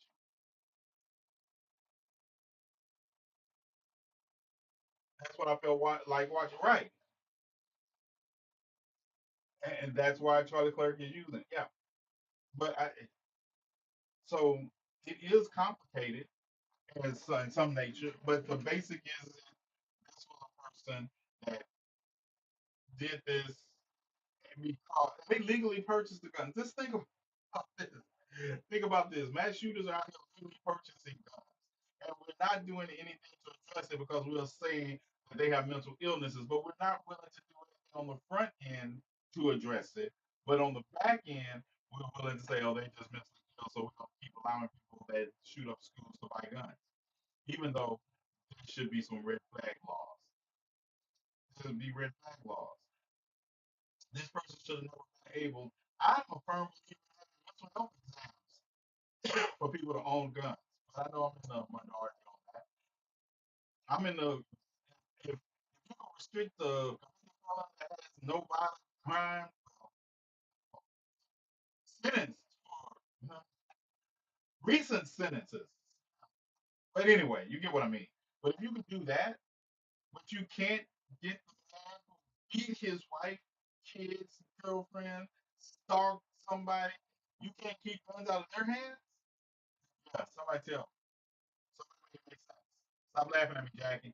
That's what I felt like watching. Right. And that's why Charlie Clerk is using it. Yeah. But so it is complicated in some nature, but the basic is that this was a person that did this because they legally purchased the gun. Just think about this. Think about this. Mass shooters are out here legally purchasing guns. And we're not doing anything to address it because we're saying that they have mental illnesses, but we're not willing to do anything on the front end to address it. But on the back end, we're willing to say, oh, they just mentally ill, so we're going to keep allowing people that shoot up schools to buy guns. Even though there should be some red flag laws. There should be red flag laws. This person should have never been able. I'm a firm believer in mental health exams for people to own guns. But I know I'm in the minority on that. I'm in the if you can restrict the felon that has no violent crime sentence for recent sentences. But anyway, you get what I mean. But if you can do that, but you can't get the man who beat his wife, kids, girlfriend, stalk somebody, you can't keep guns out of their hands. Yeah, somebody tell me. Somebody make it make sense. Stop laughing at me, Jackie.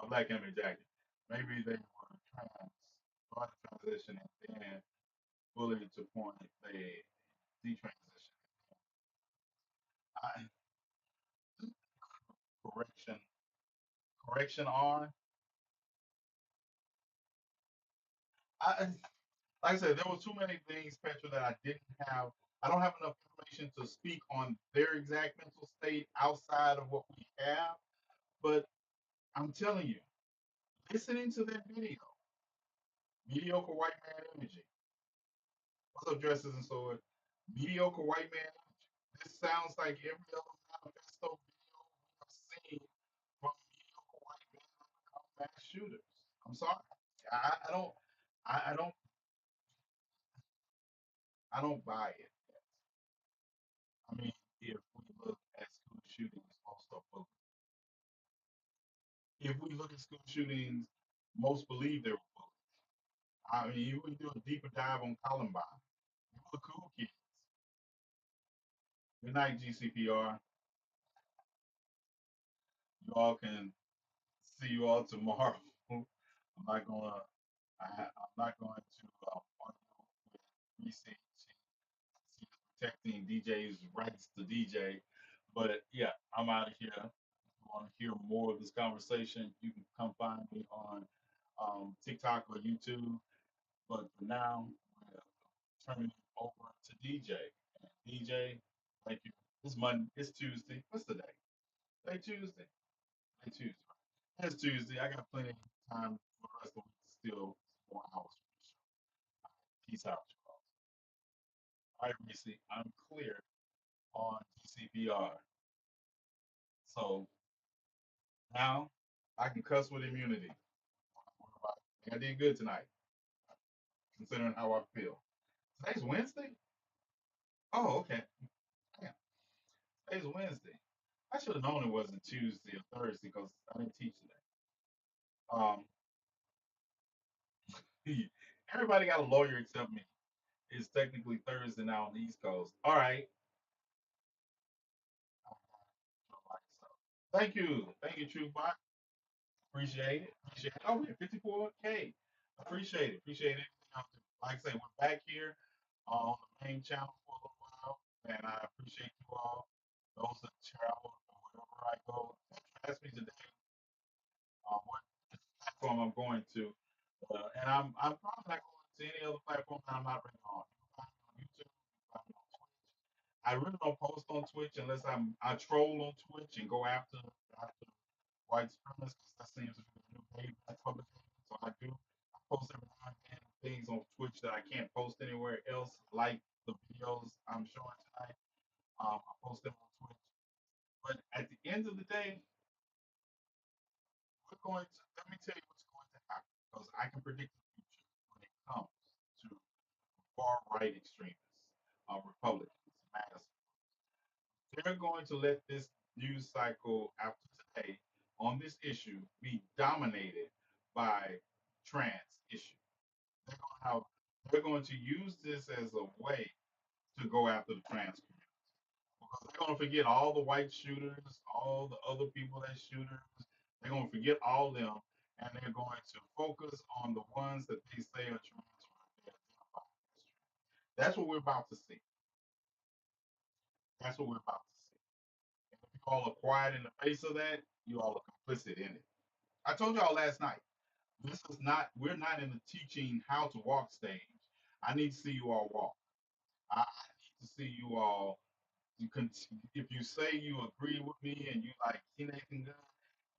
I'm laughing at me, Jackie. Maybe they were started transition and then fully to point they detransition. I, correction, correction on. I like I said, there were too many things, Petra, that I didn't have. I don't have enough information to speak on their exact mental state outside of what we have. But I'm telling you, listening to that video, mediocre white man energy. What's up, dresses and sword? Mediocre white man energy. This sounds like every other manifesto video we have seen from mediocre white men who become mass shooters. I'm sorry. I don't I don't I don't buy it. I mean, if we look at school shootings, most of them, if we look at school shootings, most believe they were bullies. I mean, you would do a deeper dive on Columbine. You were cool kids. Good night, GCPR. You all can see you all tomorrow. I'm not gonna. I'm not going to argue with Reese. She's protecting DJ's rights to DJ. But yeah, I'm out of here. If you want to hear more of this conversation, you can come find me on TikTok or YouTube. But for now, we're turning it over to DJ. And DJ, thank you. It's Monday. It's Tuesday. What's the day? Today Tuesday. Today Tuesday. It's Tuesday. I got plenty of time for the rest of the week. Still 4 hours for the show. Peace out, y'all. All right, Reese, I'm clear on GCPR. So now I can cuss with immunity. I did good tonight, considering how I feel. Today's Wednesday? Oh, okay. Yeah, today's Wednesday. I should have known it wasn't Tuesday or Thursday because I didn't teach today. Um, everybody got a lawyer except me. It's technically Thursday now on the East Coast. All right. Thank you. Thank you, Truthbot. Appreciate it. Appreciate it. Oh, we're 54K. Appreciate it. Appreciate it. Like I say, we're back here on the main channel for a little while, and I appreciate you all. Those that travel wherever I go. Ask me today what platform I'm going to, and I'm probably not going to any other platform that I'm not already on. I really don't post on Twitch unless I troll on Twitch and go after white supremacists because that seems to be the new wave in public opinion. So I do. I post every now and then things on Twitch that I can't post anywhere else, like the videos I'm showing tonight. I post them on Twitch. But at the end of the day, we're going to let me tell you what's going to happen because I can predict the future when it comes to far right extremists, Republicans, Madison. They're going to let this news cycle after today on this issue be dominated by trans issue. They're going to have they're going to use this as a way to go after the trans community. Because they're going to forget all the white shooters, all the other people that shooters. They're going to forget all of them, and they're going to focus on the ones that they say are trans or they identify as trans. That's what we're about to see. That's what we're about to see. And if you all are quiet in the face of that, you all are complicit in it. I told y'all last night, this is not, we're not in the teaching how to walk stage. I need to see you all walk. I need to see you all. You can, if you say you agree with me and you like TNathan Gunn,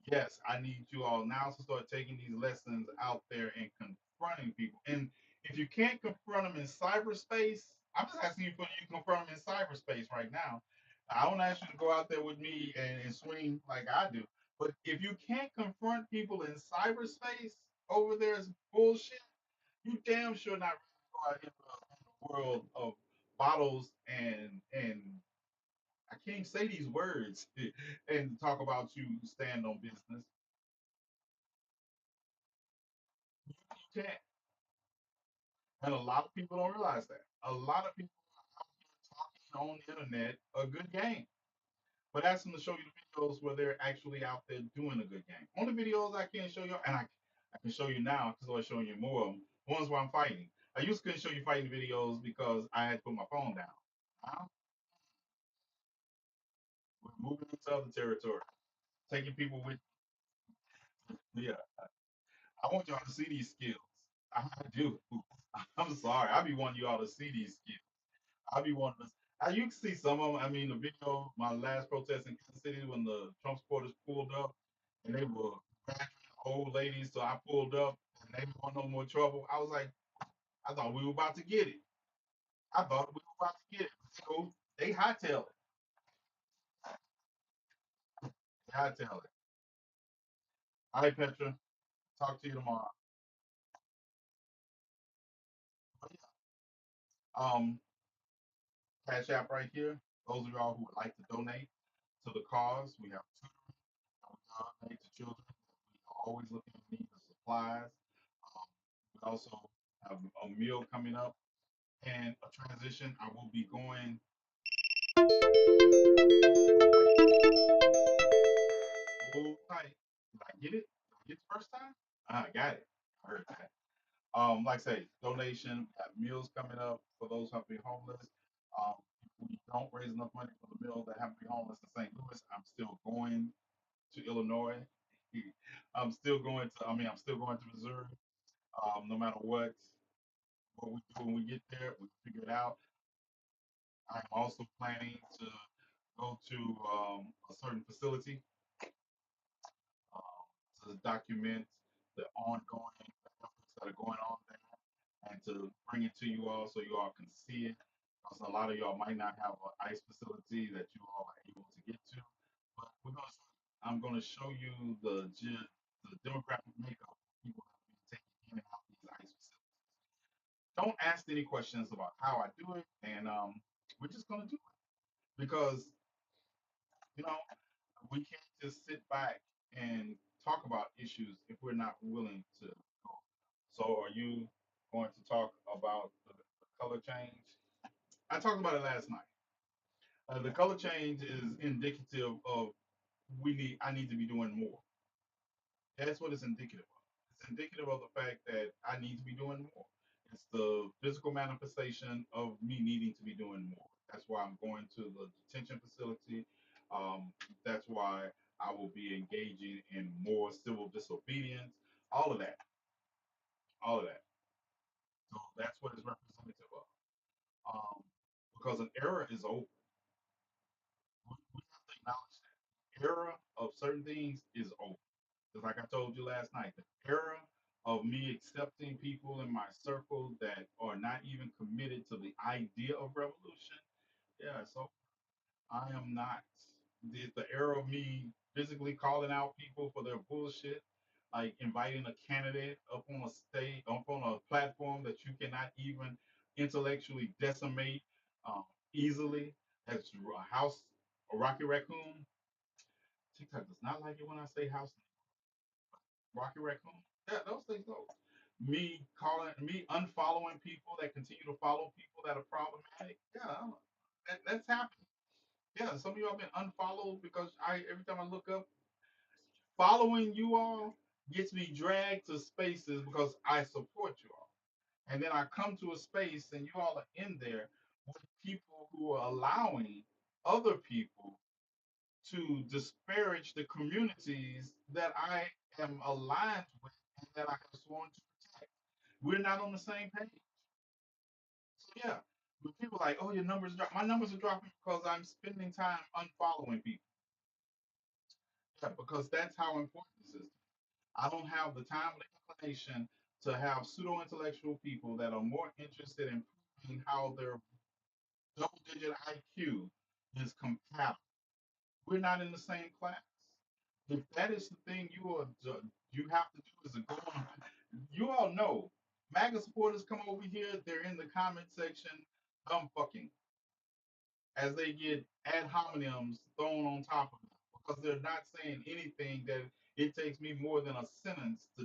yes, I need you all now to start taking these lessons out there and confronting people. And if you can't confront them in cyberspace, I'm just asking you for you to confront them in cyberspace right now. I don't ask you to go out there with me and swing like I do. But if you can't confront people in cyberspace over there's bullshit, you damn sure not ready to go out in the world of bottles and I can't say these words and talk about you stand on business. You can't. And a lot of people don't realize that. A lot of people are out here talking on the internet a good game. But ask them to show you the videos where they're actually out there doing a good game. Only videos I can't show you, and I can show you now because I'm showing you more of them. Ones where I'm fighting. I used to couldn't show you fighting videos because I had to put my phone down. Now we're moving into other territory, taking people with. Yeah, I want y'all to see these skills. I do. I'm sorry. I be wanting you all to see these skills. I be wanting to. You can see some of them. I mean, the video, my last protest in Kansas City when the Trump supporters pulled up and they were graduating old ladies. So I pulled up and they didn't want no more trouble. I was like, I thought we were about to get it. I thought we were about to get it. So they hightail it. They hightail it. All right, Petra. Talk to you tomorrow. But yeah, Cash App right here. Those of y'all who would like to donate to the cause, we have tutoring that we donate to children. We are always looking in need of supplies. We also have a meal coming up and a transition. I will be going. Hold tight. Did I get it? Did I get it the first time? I got it. I heard that. Like I say, donation, got meals coming up for those who have to be homeless. If we don't raise enough money for the meal that have to be homeless in St. Louis, I'm still going to Illinois. I'm still going to Missouri. No matter what we do when we get there, we figure it out. I'm also planning to go to a certain facility um, to document the ongoing efforts that are going on there and to bring it to you all so you all can see it. Because a lot of y'all might not have an ICE facility that you all are able to get to. But I'm going to show you the demographic makeup of people that are being taken in and out of these ICE facilities. Don't ask any questions about how I do it, and we're just going to do it because you know we can't just sit back and talk about issues if we're not willing to go. So, are you going to talk about the color change? I talked about it last night. The color change is indicative of I need to be doing more. That's what it's indicative of. It's indicative of the fact that I need to be doing more. It's the physical manifestation of me needing to be doing more. That's why I'm going to the detention facility. Um, that's why I will be engaging in more civil disobedience. All of that. All of that. So that's what it's representative of. Because an era is over. era of certain things is over. Just like I told you last night, the era of me accepting people in my circle that are not even committed to the idea of revolution. Yeah, so I am not. The era of me physically calling out people for their bullshit, like inviting a candidate up on a stage, up on a platform that you cannot even intellectually decimate easily. As a house, a Rocky Raccoon. TikTok does not like it when I say house, Rocky Raccoon. Yeah, those things go. Me unfollowing people that continue to follow people that are problematic. Yeah, that's happening. Yeah, some of y'all been unfollowed because I every time I look up, following you all gets me dragged to spaces because I support you all. And then I come to a space and you all are in there with people who are allowing other people to disparage the communities that I am aligned with and that I have sworn to protect. We're not on the same page. So yeah, when people are like, oh, your numbers drop, my numbers are dropping because I'm spending time unfollowing people. Yeah, because that's how important this is. I don't have the time or the inclination to have pseudo intellectual people that are more interested in proving how their double digit IQ is compatible. We're not in the same class. If that is the thing you have to do is to go on. You all know, MAGA supporters come over here. They're in the comment section, dumb fucking, as they get ad hominems thrown on top of them because they're not saying anything that it takes me more than a sentence to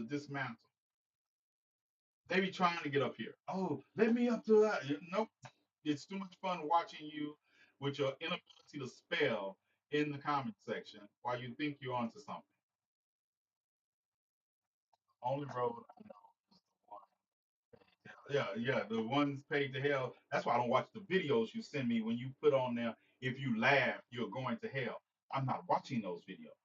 dismantle. They be trying to get up here. Oh, let me up to that. Nope. It's too much fun watching you with your inability to spell in the comment section while you think you're onto something. Only road I know is the one. Yeah, yeah, the ones paid to hell. That's why I don't watch the videos you send me when you put on there. If you laugh, you're going to hell. I'm not watching those videos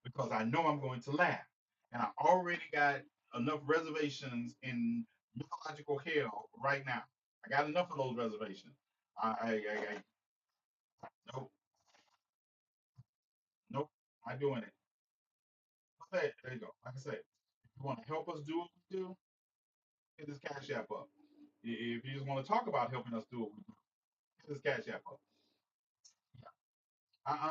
because I know I'm going to laugh, and I already got enough reservations in mythological hell right now. I got enough of those reservations. I nope, nope, not doing it. Okay, there you go. Like I said, if you want to help us do what we do, hit this cash app up. If you just want to talk about helping us do what we do, hit this cash app up. Yeah.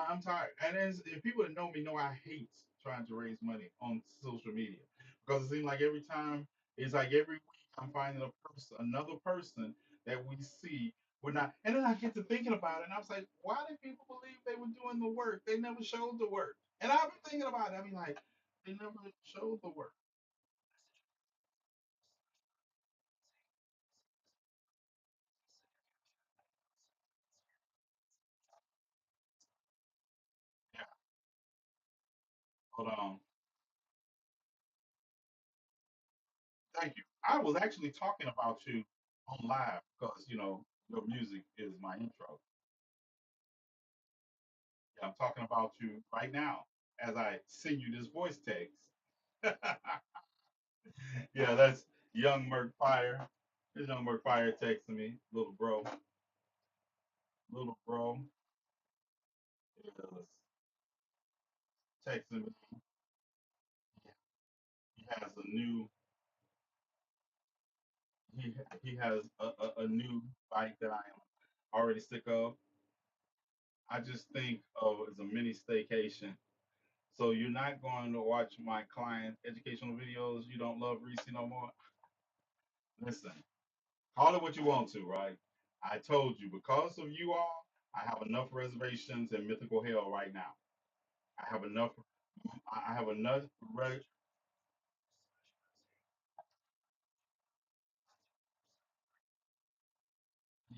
I'm tired. And if people that know me know I hate trying to raise money on social media because it seems like every time it's like every week I'm finding another person that we see we're not. And then I get to thinking about it, and I was like, why did people believe they were doing the work? They never showed the work. And I've been thinking about it. I mean, like, they never showed the work. Yeah. Hold on. Thank you. I was actually talking about you on live because your music is my intro. Yeah, I'm talking about you right now as I send you this voice text. Yeah, that's young Merc Fire. This young Merc Fire texting me, little bro is texting me. He has a new he has a new bike that I am already sick of. I just think of it as a mini staycation. So you're not going to watch my client educational videos. You don't love Reese no more. Listen, call it what you want to, right? I told you because of you all, I have enough reservations in mythical hell right now. I have enough. I have enough.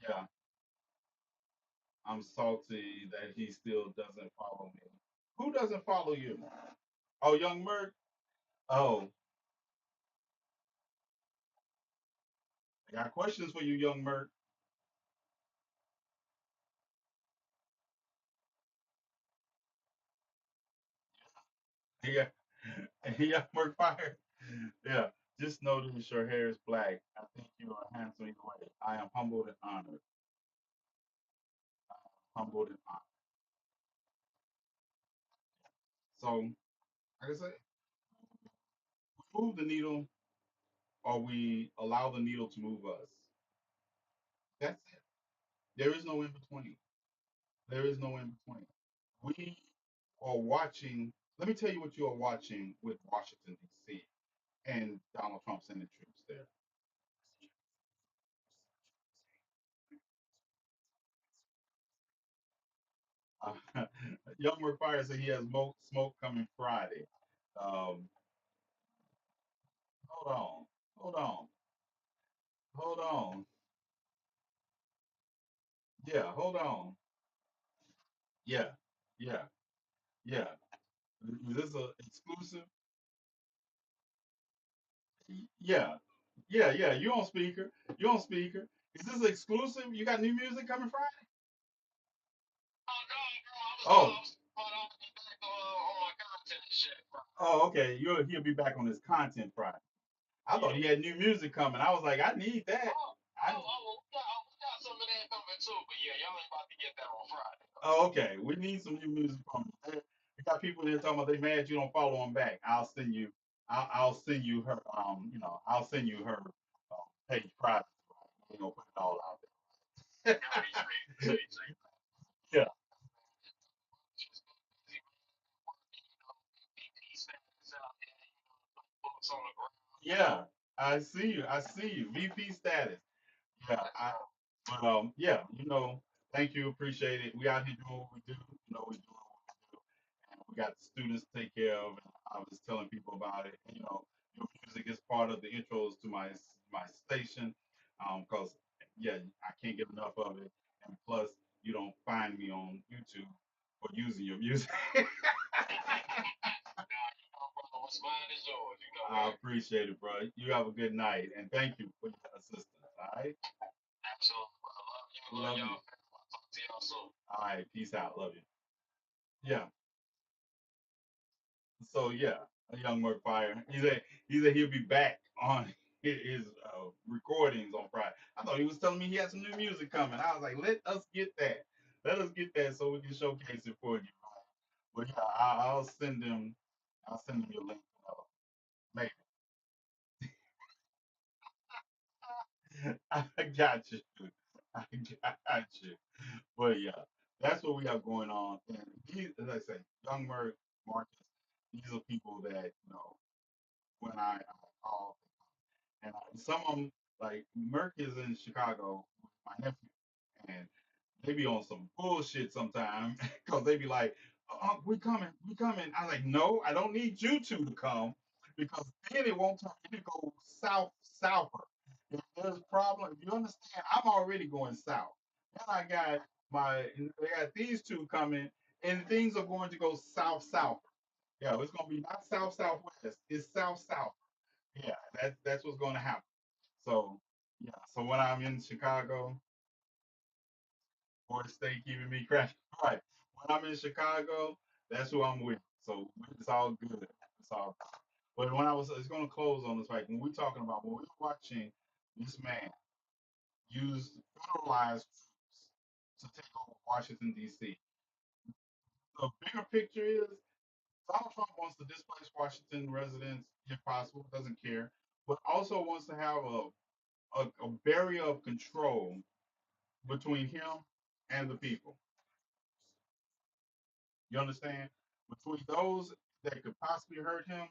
Yeah, I'm salty that he still doesn't follow me. Who doesn't follow you? Oh, young Merc. Oh, I got questions for you, young Merc. Yeah, yeah, Merc Fire. Yeah, just notice your hair is black. I think you are handsome either way. I am humbled and honored. Humbled and honored. So, like I said, we move the needle or we allow the needle to move us. That's it. There is no in between. There is no in between. We are watching. Let me tell you what you are watching with Washington, D.C. and Donald Trump sending troops there. Uh, Young McFire said he has smoke coming Friday. Um, hold on, hold on, hold on. Yeah, hold on. Yeah, yeah, yeah. Is this a exclusive? Yeah, yeah. You on speaker? You on speaker? Is this exclusive? You got new music coming Friday? Oh. Oh, okay. He'll be back on his content Friday. I thought he had new music coming. I was like, I need that. Oh, okay. We need some new music from you. We got people here talking about they mad you don't follow them back. I'll send you her. I'll send you her page private. We ain't gonna put it all out there. Yeah. Yeah. I see you. I see you. VP status. Yeah. Yeah. Thank you. Appreciate it. We out here doing what we do. We doing what we do. And we got the students to take care of. And I was just telling people about it. And, your music is part of the intros to my station. Because yeah, I can't get enough of it. And plus, you don't find me on YouTube for using your music. I appreciate it, bro. You have a good night, and thank you for your assistance. All right. Love you. All right. Peace out. Love you. Yeah. So yeah, a young Fire. He said he'll be back on his recordings on Friday. I thought he was telling me he had some new music coming. I was like, let us get that. Let us get that so we can showcase it for you. But yeah, I'll send him. I'll send him your link. Maybe. I got you. I got you. But yeah, that's what we have going on. And these, as I say, young Marcus, these are people that when I call. And some of them, like Merck is in Chicago with my nephew, and they be on some bullshit sometimes because they be like, we coming, we coming. I like, no, I don't need you two to come because then it won't turn, it go souther. If there's a problem, if you understand, I'm already going south. Then I got these two coming, and things are going to go south. Yeah, it's gonna be not southwest, it's south. Yeah, that's what's going to happen. So yeah, so when I'm in Chicago, boys stay keeping me cracking. Right. When I'm in Chicago, that's who I'm with. So it's all good. It's all good. But it's going to close on this. Like when we're talking about when we're watching this man use federalized troops to take over Washington D.C. The bigger picture is Donald Trump wants to displace Washington residents if possible, doesn't care, but also wants to have a barrier of control between him and the people. You understand? Between those that could possibly hurt him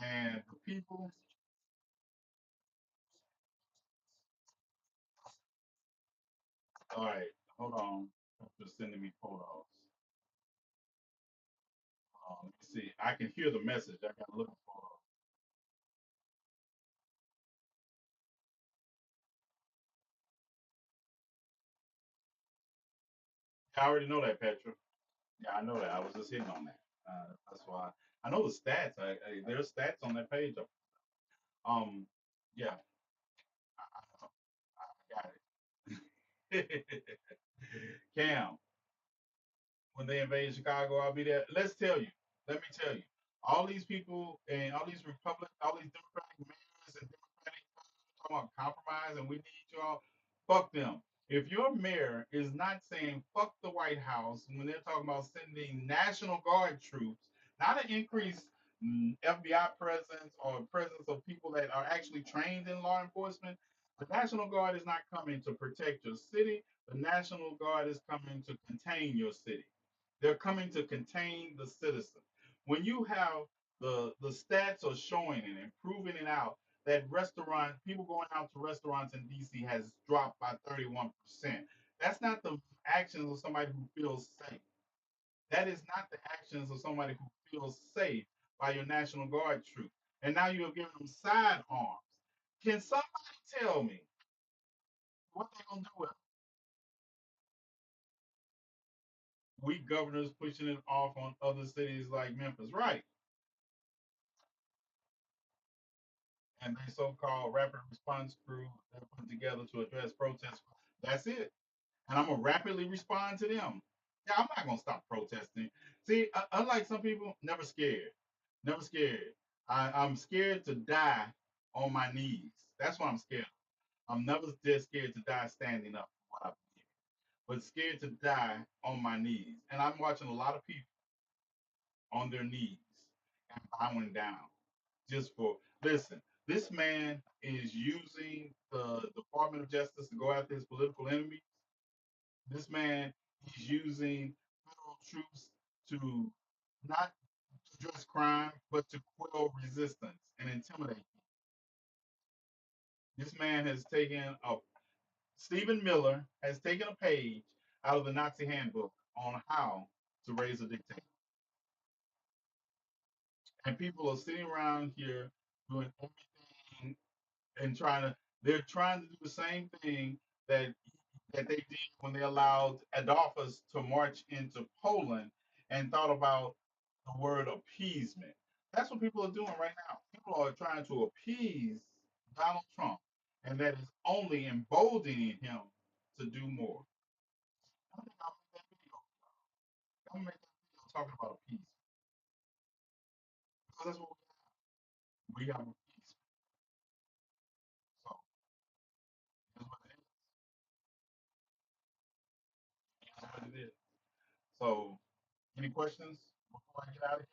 and the people. All right, hold on. Just sending me photos. Let me see. I can hear the message. I gotta look for. I already know that, Petra. Yeah, I know that. I was just hitting on that. That's why I know the stats. There's stats on that page. Um, yeah, I got it. Cam, when they invade Chicago, I'll be there. Let me tell you, all these people and all these all these Democratic mayors and Democratic talking about compromise and we need y'all. Fuck them. If your mayor is not saying fuck the White House when they're talking about sending National Guard troops not an increased FBI presence or presence of people that are actually trained in law enforcement. The National Guard is not coming to protect your city. The National Guard is coming to contain your city. They're coming to contain the citizen. When you have the stats are showing it and proving it out that restaurant people going out to restaurants in DC has dropped by 31%. That's not the actions of somebody who feels safe. That is not the actions of somebody who feels safe by your National Guard troop. And now you have given them sidearms. Can somebody tell me what they're gonna do with them? We governors pushing it off on other cities like Memphis, right? And they so-called rapid response crew they're put together to address protests. That's it. And I'm gonna rapidly respond to them. Yeah, I'm not gonna stop protesting. See, unlike some people, never scared, never scared. I'm scared to die on my knees. That's what I'm scared of. I'm never just scared to die standing up for what I believe, but scared to die on my knees. And I'm watching a lot of people on their knees and bowing down just for listen. This man is using the Department of Justice to go after his political enemies. This man is using federal troops to not address crime, but to quell resistance and intimidate. This man has taken a Stephen Miller has taken a page out of the Nazi handbook on how to raise a dictator. And people are sitting around here doing everything and they're trying to do the same thing that they did when they allowed Adolphus to march into Poland and thought about the word appeasement. That's what people are doing right now. People are trying to appease Donald Trump, and that is only emboldening him to do more. I think I'll make that video. I'll make that video talking about appeasement because that's what we have. We have appeasement. So that's what it is. That's what it is. So, any questions before I get out of here?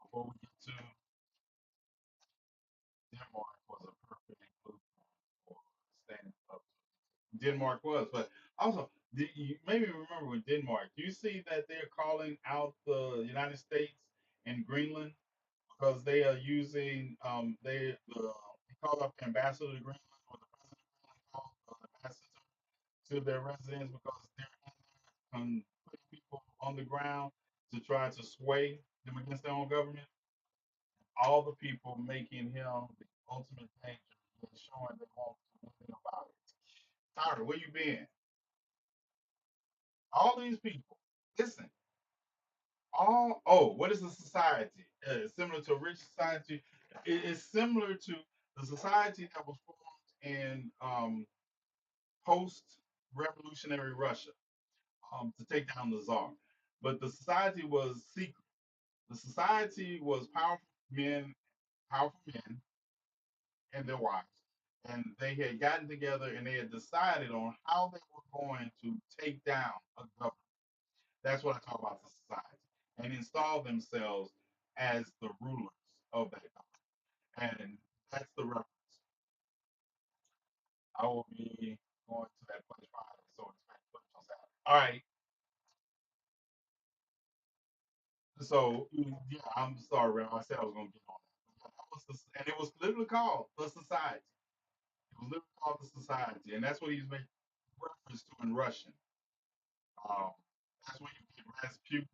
Before we get to Denmark was a perfect blueprint for standing up. Denmark was, but also you maybe remember with Denmark, you see that they're calling out the United States and Greenland because they are using they called up the ambassador to Greenland or the president of Greenland called the ambassador to their residence because they're in there putting people on the ground to try to sway them against their own government. All the people making him the ultimate danger and showing they won't do anything about it. Tyler, where you been? All these people, listen, what is a society? Similar to a rich society. It is similar to the society that was formed in post revolutionary Russia to take down the Tsar. But the society was secret. The society was powerful men and their wives. And they had gotten together and they had decided on how they were going to take down a government. That's what I talk about the society. And install themselves as the rulers of that government. And that's the reference. I will be going to that place Friday, so expect footage on Saturday. All right. So yeah, I'm sorry, Ram. I said I was gonna get on that. But yeah, that was and it was literally called the society. It was literally called the society, and that's what he's making reference to in Russian. Um, that's where you get Rasputin.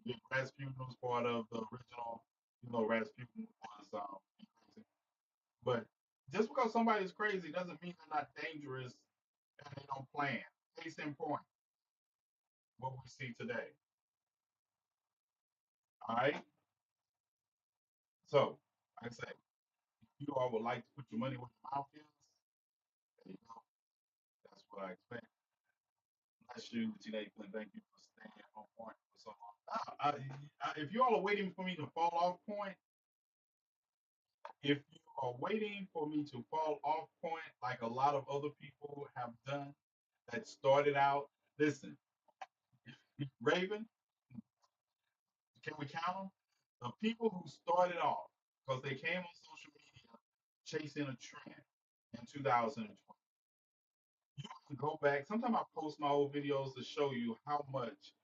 You get Rasputin was part of the original. You know, Rasputin was crazy. But just because somebody's crazy doesn't mean they're not dangerous and they don't plan. Case in point, what we see today. All right. So, like I say, if you all would like to put your money where your mouth is, there you go. That's what I expect. Bless you, TNathan. Thank you for staying on point for so long. If you all are waiting for me to fall off point, if you are waiting for me to fall off point, like a lot of other people have done that started out, listen, Raven, Can we count them? The people who started off because they came on social media chasing a trend in 2020. You can go back. Sometimes I post my old videos to show you how much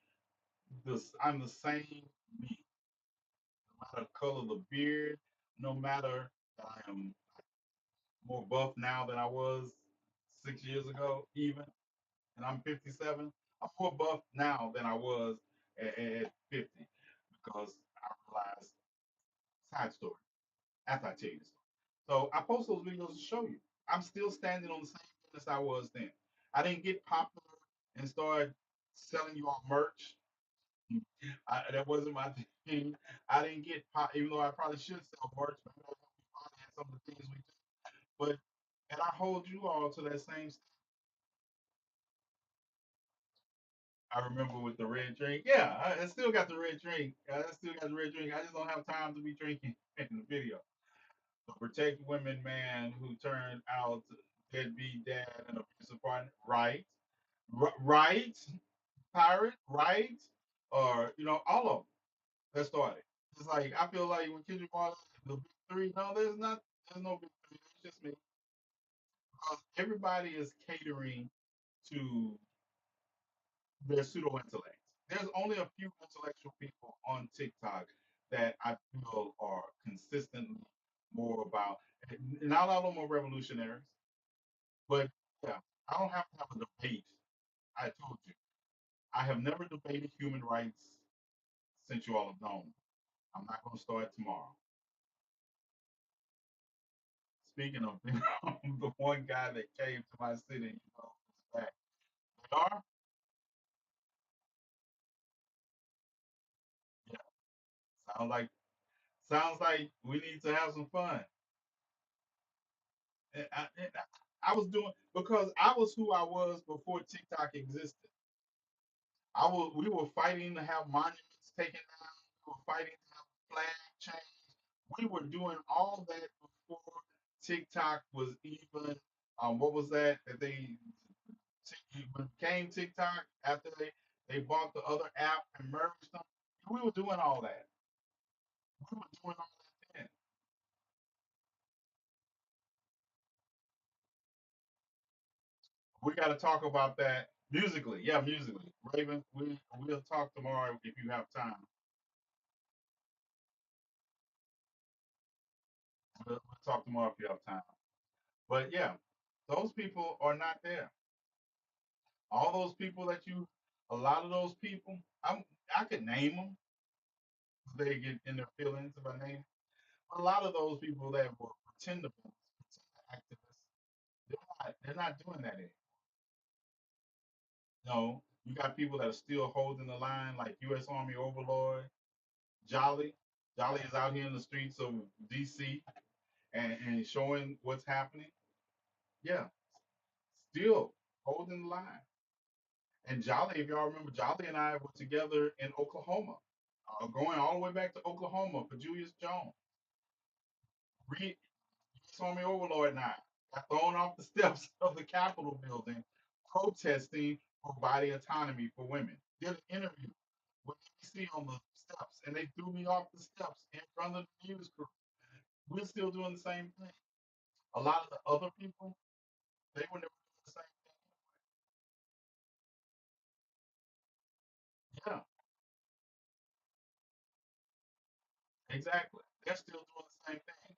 I'm the same me. No matter the color of the beard, no matter that I am more buff now than I was 6 years ago, even, and I'm 57. I'm more buff now than I was at 50 because I realized side story after I tell you this story. So I post those videos to show you. I'm still standing on the same business I was then. I didn't get popular and start selling you all merch. That wasn't my thing. I didn't get pop, even though I probably should sell merch. Maybe I probably had some of the things we do. But and I hold you all to that same. I remember with the red drink. Yeah, I still got the red drink. I still got the red drink. I just don't have time to be drinking in the video. The protect women man who turned out deadbeat dad and abusive partner. Right. Right. Pirate. Right. Or, all of them that started. It's like, I feel like when Kendrick Lamar, the big three, no, there's no big three. It's just me. Because everybody is catering to their pseudo intellects. There's only a few intellectual people on TikTok that I feel are consistently more about. Not all of them are revolutionaries, but yeah, I don't have to have a debate. I told you, I have never debated human rights since you all have known. I'm not going to start tomorrow. Speaking of, the one guy that came to my city, is back. They are, yeah. Sounds like sounds like we need to have some fun. And I was doing because I was who I was before TikTok existed. We were fighting to have monuments taken down. We were fighting to have flag changed. We were doing all that before TikTok was even. What was that they became TikTok after they bought the other app and merged them? We were doing all that. We were doing all that then. We got to talk about that musically. Yeah, musically. Raven, we'll talk tomorrow if you have time. We'll talk tomorrow if you have time. But yeah, those people are not there. All those people a lot of those people, I could name them. They get in their feelings if I name. A lot of those people that were pretend activists, they're not doing that anymore. No, you got people that are still holding the line, like U.S. Army Overlord Jolly. Jolly is out here in the streets of D.C. and showing what's happening. Yeah, still holding the line. And Jolly, if y'all remember, Jolly and I were together in Oklahoma, going all the way back to Oklahoma for Julius Jones. Reed, U.S. Army Overlord and I got thrown off the steps of the Capitol building protesting for body autonomy for women. Did an interview with NBC on the steps, and they threw me off the steps in front of the news crew. We're still doing the same thing. A lot of the other people, they were never doing the same thing. Yeah, exactly. They're still doing the same thing.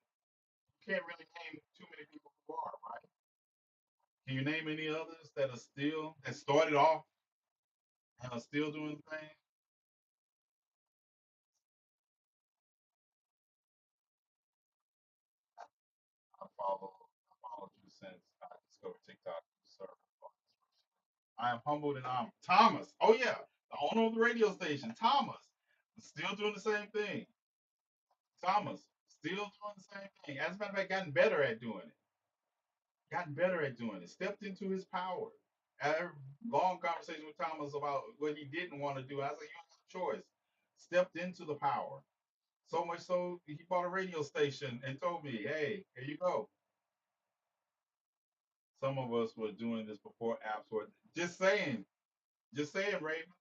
You can't really name too many people who are, right? Can you name any others that started off and are still doing the thing? I followed you since I discovered TikTok. Sir. I am humbled and honored. Thomas. Oh yeah, the owner of the radio station, Thomas, still doing the same thing. Thomas still doing the same thing. As a matter of fact, gotten better at doing it. Gotten better at doing it. Stepped into his power. I had a long conversation with Thomas about what he didn't want to do. I was like, you don't have a choice. Stepped into the power. So much so he bought a radio station and told me, hey, here you go. Some of us were doing this before apps were just saying, Raven.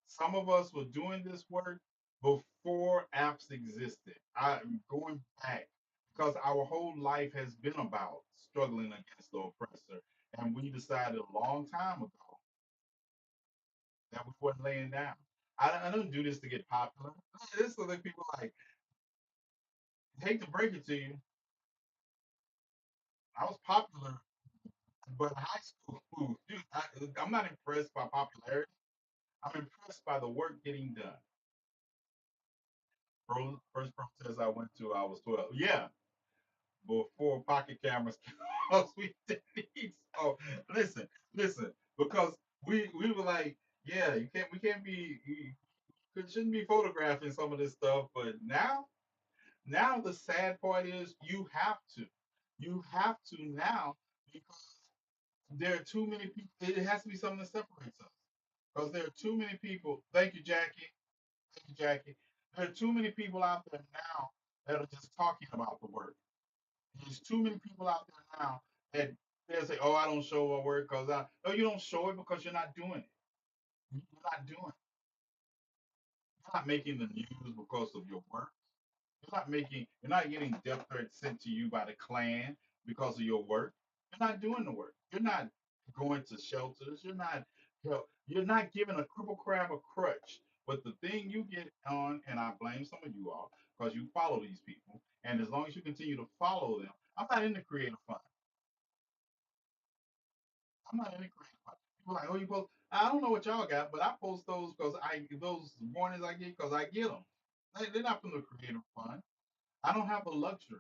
Some of us were doing this work before apps existed. I'm going back because our whole life has been about struggling against the oppressor, and we decided a long time ago that we weren't laying down. I don't do this to get popular. This is so that people like hate to break it to you. I was popular, but high school, dude, I'm not impressed by popularity. I'm impressed by the work getting done. First protest I went to, I was 12. Yeah, before pocket cameras came we didn't. So listen, because we were like, yeah, we can't be, you shouldn't be photographing some of this stuff. But now the sad part is you have to now because there are too many people. It has to be something that separates us because there are too many people. Thank you, Jackie. Thank you, Jackie. There are too many people out there now that are just talking about the work. There's too many people out there now that they'll say, "Oh, I don't show my work because I." No, you don't show it because you're not doing it. You're not doing it. You're not making the news because of your work. You're not getting death threats sent to you by the Klan because of your work. You're not doing the work. You're not going to shelters. You're not giving a cripple crab a crutch. But the thing you get on, and I blame some of you all because you follow these people, and as long as you continue to follow them, I'm not in the creative fund. I'm not in the creative fund. People are like, oh, you post. I don't know what y'all got, but I post those because those warnings I get because I get them. They're not from the creative fund. I don't have the luxury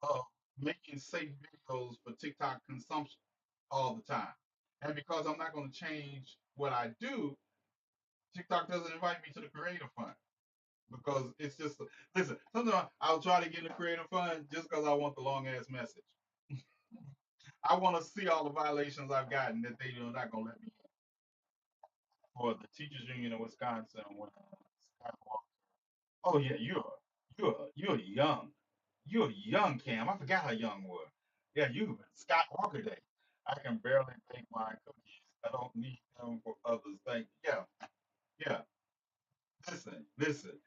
of making safe videos for TikTok consumption all the time. And because I'm not going to change what I do, TikTok doesn't invite me to the creative fund because it's just listen. Sometimes I'll try to get in the creative fund just because I want the long ass message. I want to see all the violations I've gotten that they're not going to let me in. For the teachers union in Wisconsin, when oh yeah, you're young. You're young, Cam. I forgot how young you were. Yeah, you Scott Walker Day. I can barely bake my cookies. I don't need them for others. Thank you. Yeah, yeah. Listen.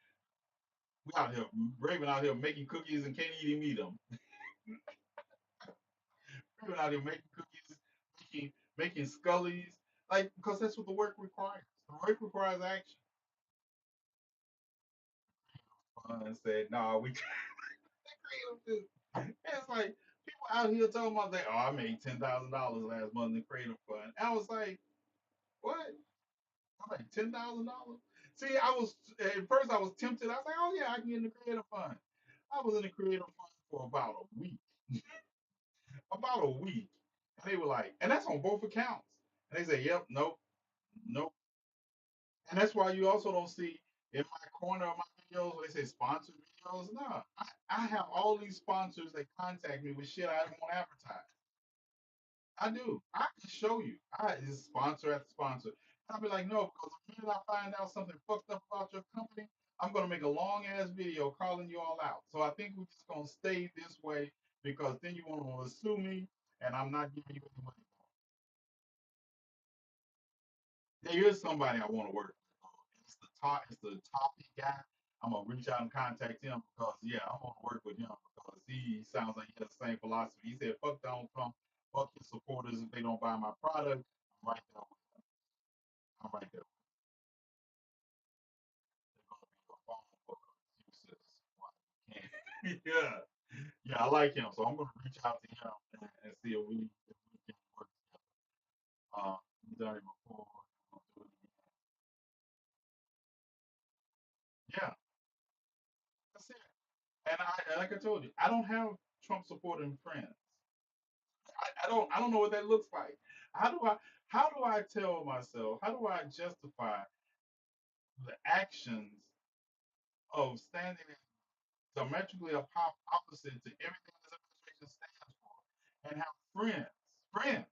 We out here, Raven out here making cookies and can't even eat them. Raven out here making cookies, making scullies, like because that's what the work requires. The work requires action. And said, "No, nah, we creative." It's like people out here talking about that. Oh, I made $10,000 last month in the creative fund. I was like, what? I'm like $10,000. See, at first I was tempted. I was like, oh yeah, I can get in the creative fund. I was in the creative fund for about a week, about a week, and they were like, and that's on both accounts. And they say, yep, nope. And that's why you also don't see in my corner of my videos where they say sponsored videos. No, I have all these sponsors that contact me with shit I don't want to advertise. I do. I can show you. I is sponsor after sponsor. And I'll be like, no, because the minute I find out something fucked up about your company, I'm gonna make a long ass video calling you all out. So I think we're just gonna stay this way because then you want to sue me and I'm not giving you any money. There is somebody I want to work with. It's the topic guy. I'm gonna reach out and contact him because yeah, I want to work with him because he sounds like he has the same philosophy. He said, "Fuck Donald Trump, fuck his supporters if they don't buy my product." I'm right there. I'm right there. They're gonna be a phone book of excuses. Why we can't. Yeah, yeah, I like him, so I'm gonna reach out to him and see if we can work together. We've done it before. We'll do it again. Yeah, that's it. And like I told you, I don't have Trump supporting friends. I don't know what that looks like. How do I how do I tell myself? How do I justify the actions of standing diametrically opposite to everything this administration stands for, and have friends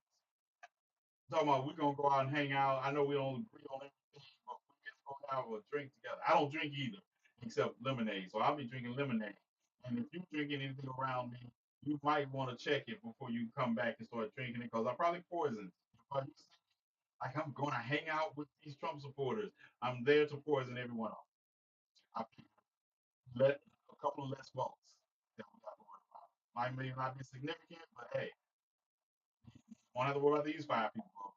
talking about we're gonna go out and hang out. I know we don't agree on everything, but we can go have a drink together. I don't drink either, except lemonade. So I'll be drinking lemonade. And if you're drinking anything around me, you might want to check it before you come back and start drinking it because I probably poisoned. Like I'm going to hang out with these Trump supporters. I'm there to poison everyone else. I figured let a couple of less votes that we got to worry about. Might may not be significant, but hey, you won't have to worry about these 5 people.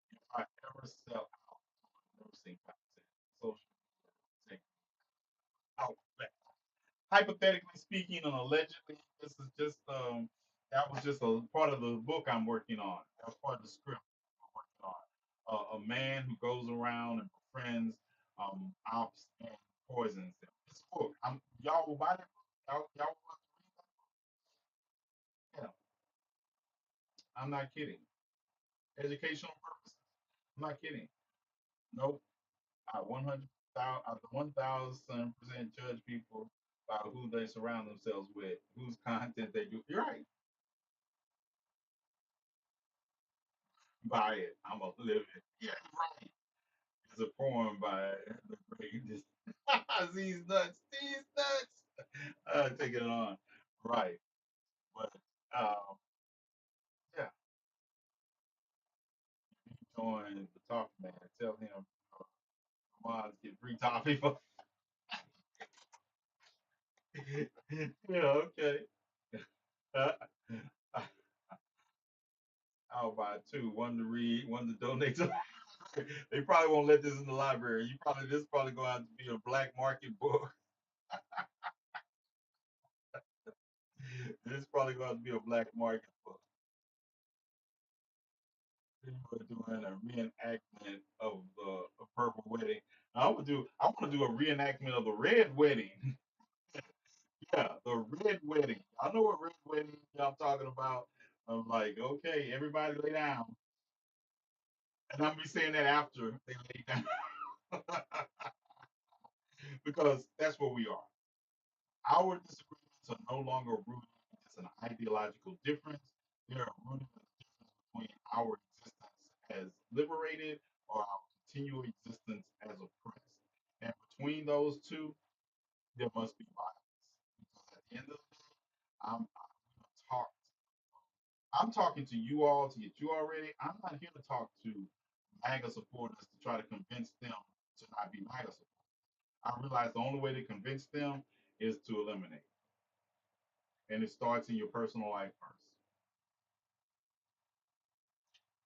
If I ever sell out on a nursing content, social media, take out. Hypothetically speaking, and allegedly, this is just that was just a part of the book I'm working on. That was part of the script I'm working on. A man who goes around and befriends ops and poisons them. This book, y'all will buy that book. Y'all want to read that? Yeah, I'm not kidding. Educational purposes. I'm not kidding. Nope. I 100,000, I 1,000% judge people by who they surround themselves with, whose content they do. You're right. Buy it. I'm gonna live it. Yeah, right. It's a poem by the great These nuts. These nuts. Take it on. Right. But um, yeah, you join the talk man. Tell him come on, get free toffee for yeah, okay. Uh, I'll buy two. One to read, one to donate to. They probably won't let this in the library. This probably going to have to be a black market book. This probably going to be a black market book. We were doing a reenactment of the Purple Wedding. I want to do a reenactment of the Red Wedding. Yeah, the Red Wedding. I know what Red Wedding I'm talking about. I'm like, okay, everybody lay down, and I'm be saying that after they lay down because that's where we are. Our disagreements are no longer rooted in just an ideological difference. They are rooted in the difference between our existence as liberated or our continual existence as oppressed. And between those two, there must be violence. Because at the end of the day, I'm talk. I'm talking to you all to get you all ready. I'm not here to talk to MAGA supporters to try to convince them to not be MAGA supporters. I realize the only way to convince them is to eliminate. And it starts in your personal life first.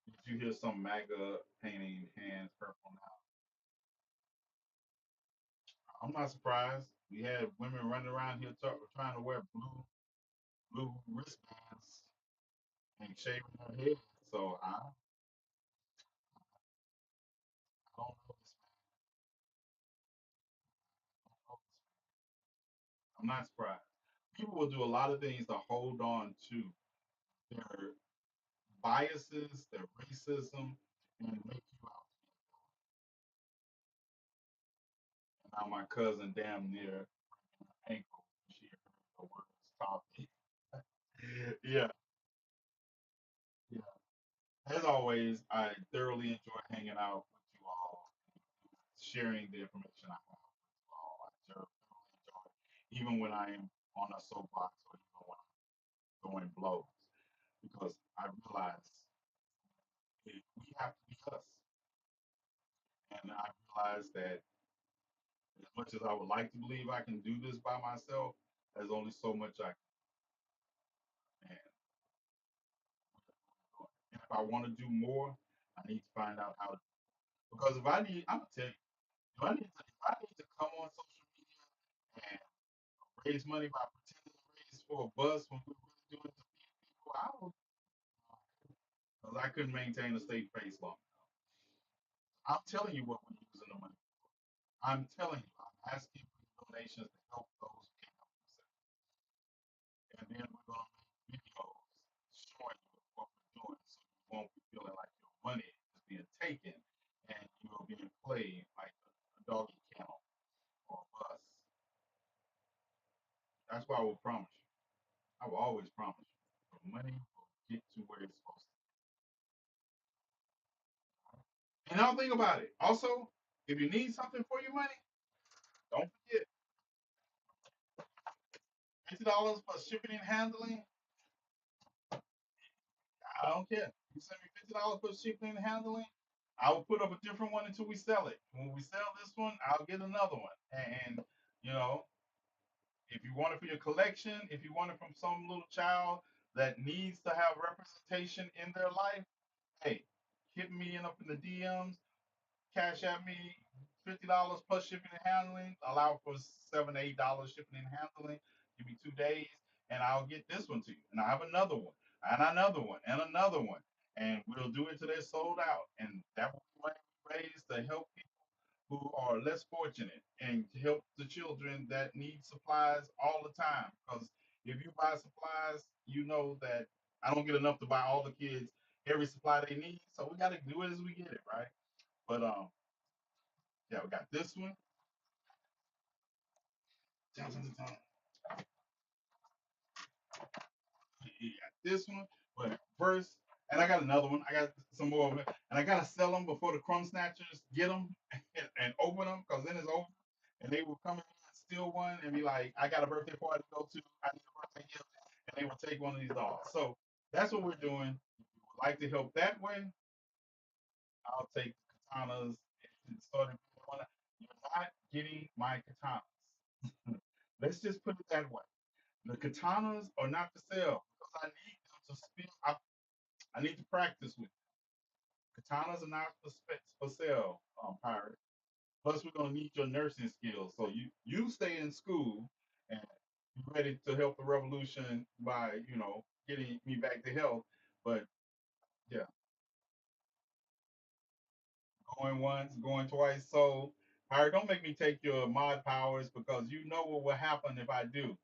Did you hear some MAGA painting hands purple now? I'm not surprised. We had women running around here trying to wear blue wristbands and shaving their head. So I don't know this man. I don't know this man. I'm not surprised. People will do a lot of things to hold on to their biases, their racism, and make you out. And now my cousin damn near ankle. She heard the words talking. Yeah, yeah. As always, I thoroughly enjoy hanging out with you all, sharing the information I have with you all. I thoroughly enjoy it, even when I am on a soapbox or even when I'm throwing blows, because I realize we have to be us. And I realize that as much as I would like to believe I can do this by myself, there's only so much I can. And if I want to do more, I need to find out how to. Because if I need, I'm gonna tell you, if I need to come on social media and raise money by pretending to raise for a bus when we're really doing it to feed people, I don't. Because I couldn't maintain a straight face long enough. I'm telling you what we're using the money. I'm telling you, I'm asking for donations to help those who can't help themselves. And then we're gonna make videos showing you what we're doing, so you won't be feeling like your money is being taken and you're being played like a doggy kennel or a bus. That's why I will promise you. I will always promise you. The money will get to where it's supposed to. And don't think about it. Also, if you need something for your money, don't forget $50 for shipping and handling. I don't care. You send me $50 for shipping and handling. I'll put up a different one until we sell it. When we sell this one, I'll get another one. And you know, if you want it for your collection, if you want it from some little child that needs to have representation in their life, hey, hit me in up in the DMs, cash at me $50 plus shipping and handling. Allow for $7 to $8 shipping and handling. Give me 2 days, and I'll get this one to you. And I have another one, and another one, and another one, and we'll do it till they're sold out. And that will be money we raise to help people who are less fortunate and to help the children that need supplies all the time. Because if you buy supplies, you know that I don't get enough to buy all the kids every supply they need. So we got to do it as we get it, right? But yeah, we got this one. Dun, dun, dun, dun. We got this one. But first, and I got another one. I got some more of it, and I gotta sell them before the crumb snatchers get them and open them, because then it's over. And they will come in and steal one and be like, "I got a birthday party to go to. I need a birthday gift," and they will take one of these dogs. So that's what we're doing. If you would like to help that way, I'll take katanas and start. You're not getting my katanas. Let's just put it that way. The katanas are not for sale because I need them to speak. I need to practice with them. Katanas are not for sale, pirate. Plus, we're gonna need your nursing skills. So you stay in school and be ready to help the revolution by getting me back to health. But yeah, going once, going twice. So pirate, don't make me take your mod powers because you know what will happen if I do.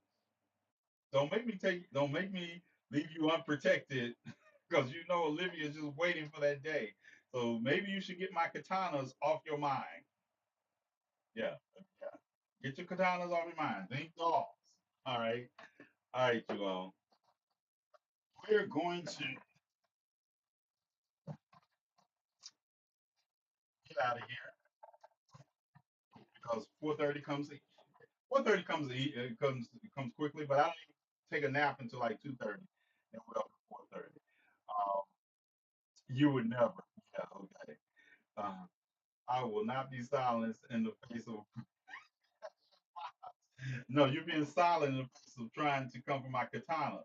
Don't make me leave you unprotected because you know Olivia is just waiting for that day. So maybe you should get my katanas off your mind. Yeah, yeah. Get your katanas off your mind. Think dolls. All right, you all. We're going to get out of here because 4:30 comes. 4:30 comes quickly, but I don't even take a nap until like 2:30, and we're up at 4:30. Um, you would never. Yeah, okay. Uh, I will not be silenced in the face of. No, you're being silent in the face of trying to come for my katana.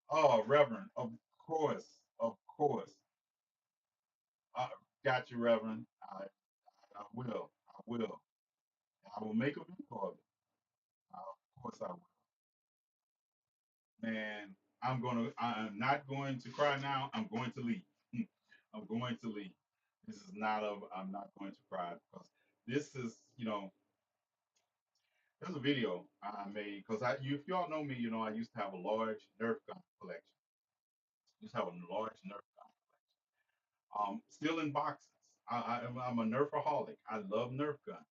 Oh, Reverend, of course, of course. I got you, Reverend. I will. I will. I will make a video of it. Of course I will. Man, I'm not going to cry now. I'm going to leave. I'm going to leave. This is not of, I'm not going to cry because this is, there's a video I made because if y'all know me, I used to have a large Nerf gun collection. Used to have a large Nerf gun collection. Still in boxes. I'm a Nerfaholic. I love Nerf gun.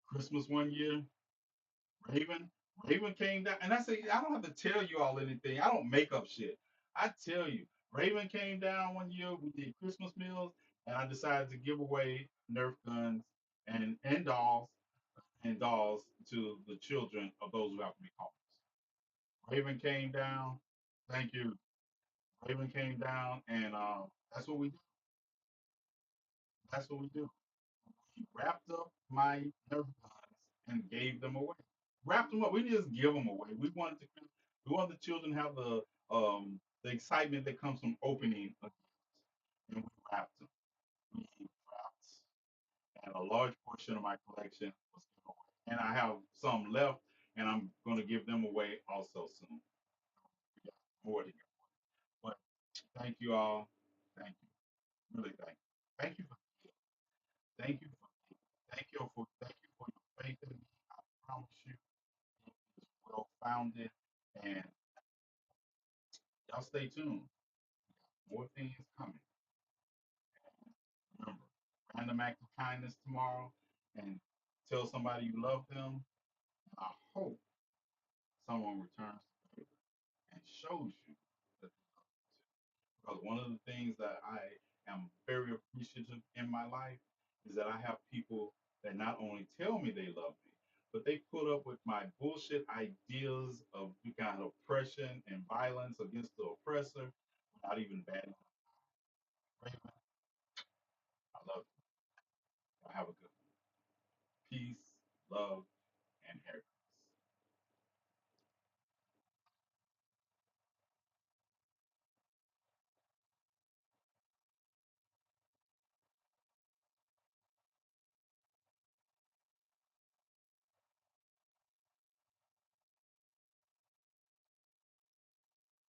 Christmas one year, Raven, Raven came down, and I say I don't have to tell you all anything. I don't make up shit. I tell you, Raven came down one year. We did Christmas meals, and I decided to give away Nerf guns and dolls to the children of those who have to be homeless. Raven came down. Thank you. Raven came down, and that's what we do. That's what we do. We wrapped up my Nerf guns and gave them away. Wrapped them up. We didn't just give them away. We wanted the children to have the excitement that comes from opening a gift, and we wrapped them. We wrapped, and a large portion of my collection was given away. And I have some left, and I'm going to give them away also soon. We got more to give. But thank you all. Thank you. Really thank you. Thank you for thank you for thank you for your faith in me. I promise you it is well founded, and y'all stay tuned. More things coming. Remember, random act of kindness tomorrow, and tell somebody you love them. And I hope someone returns the favor and shows you that they love you too. Because one of the things that I am very appreciative in my life is that I have people that not only tell me they love me, but they put up with my bullshit ideas of kind of oppression and violence against the oppressor without even batting. Raven, I love you. Y'all have a good one. Peace, love, and hair.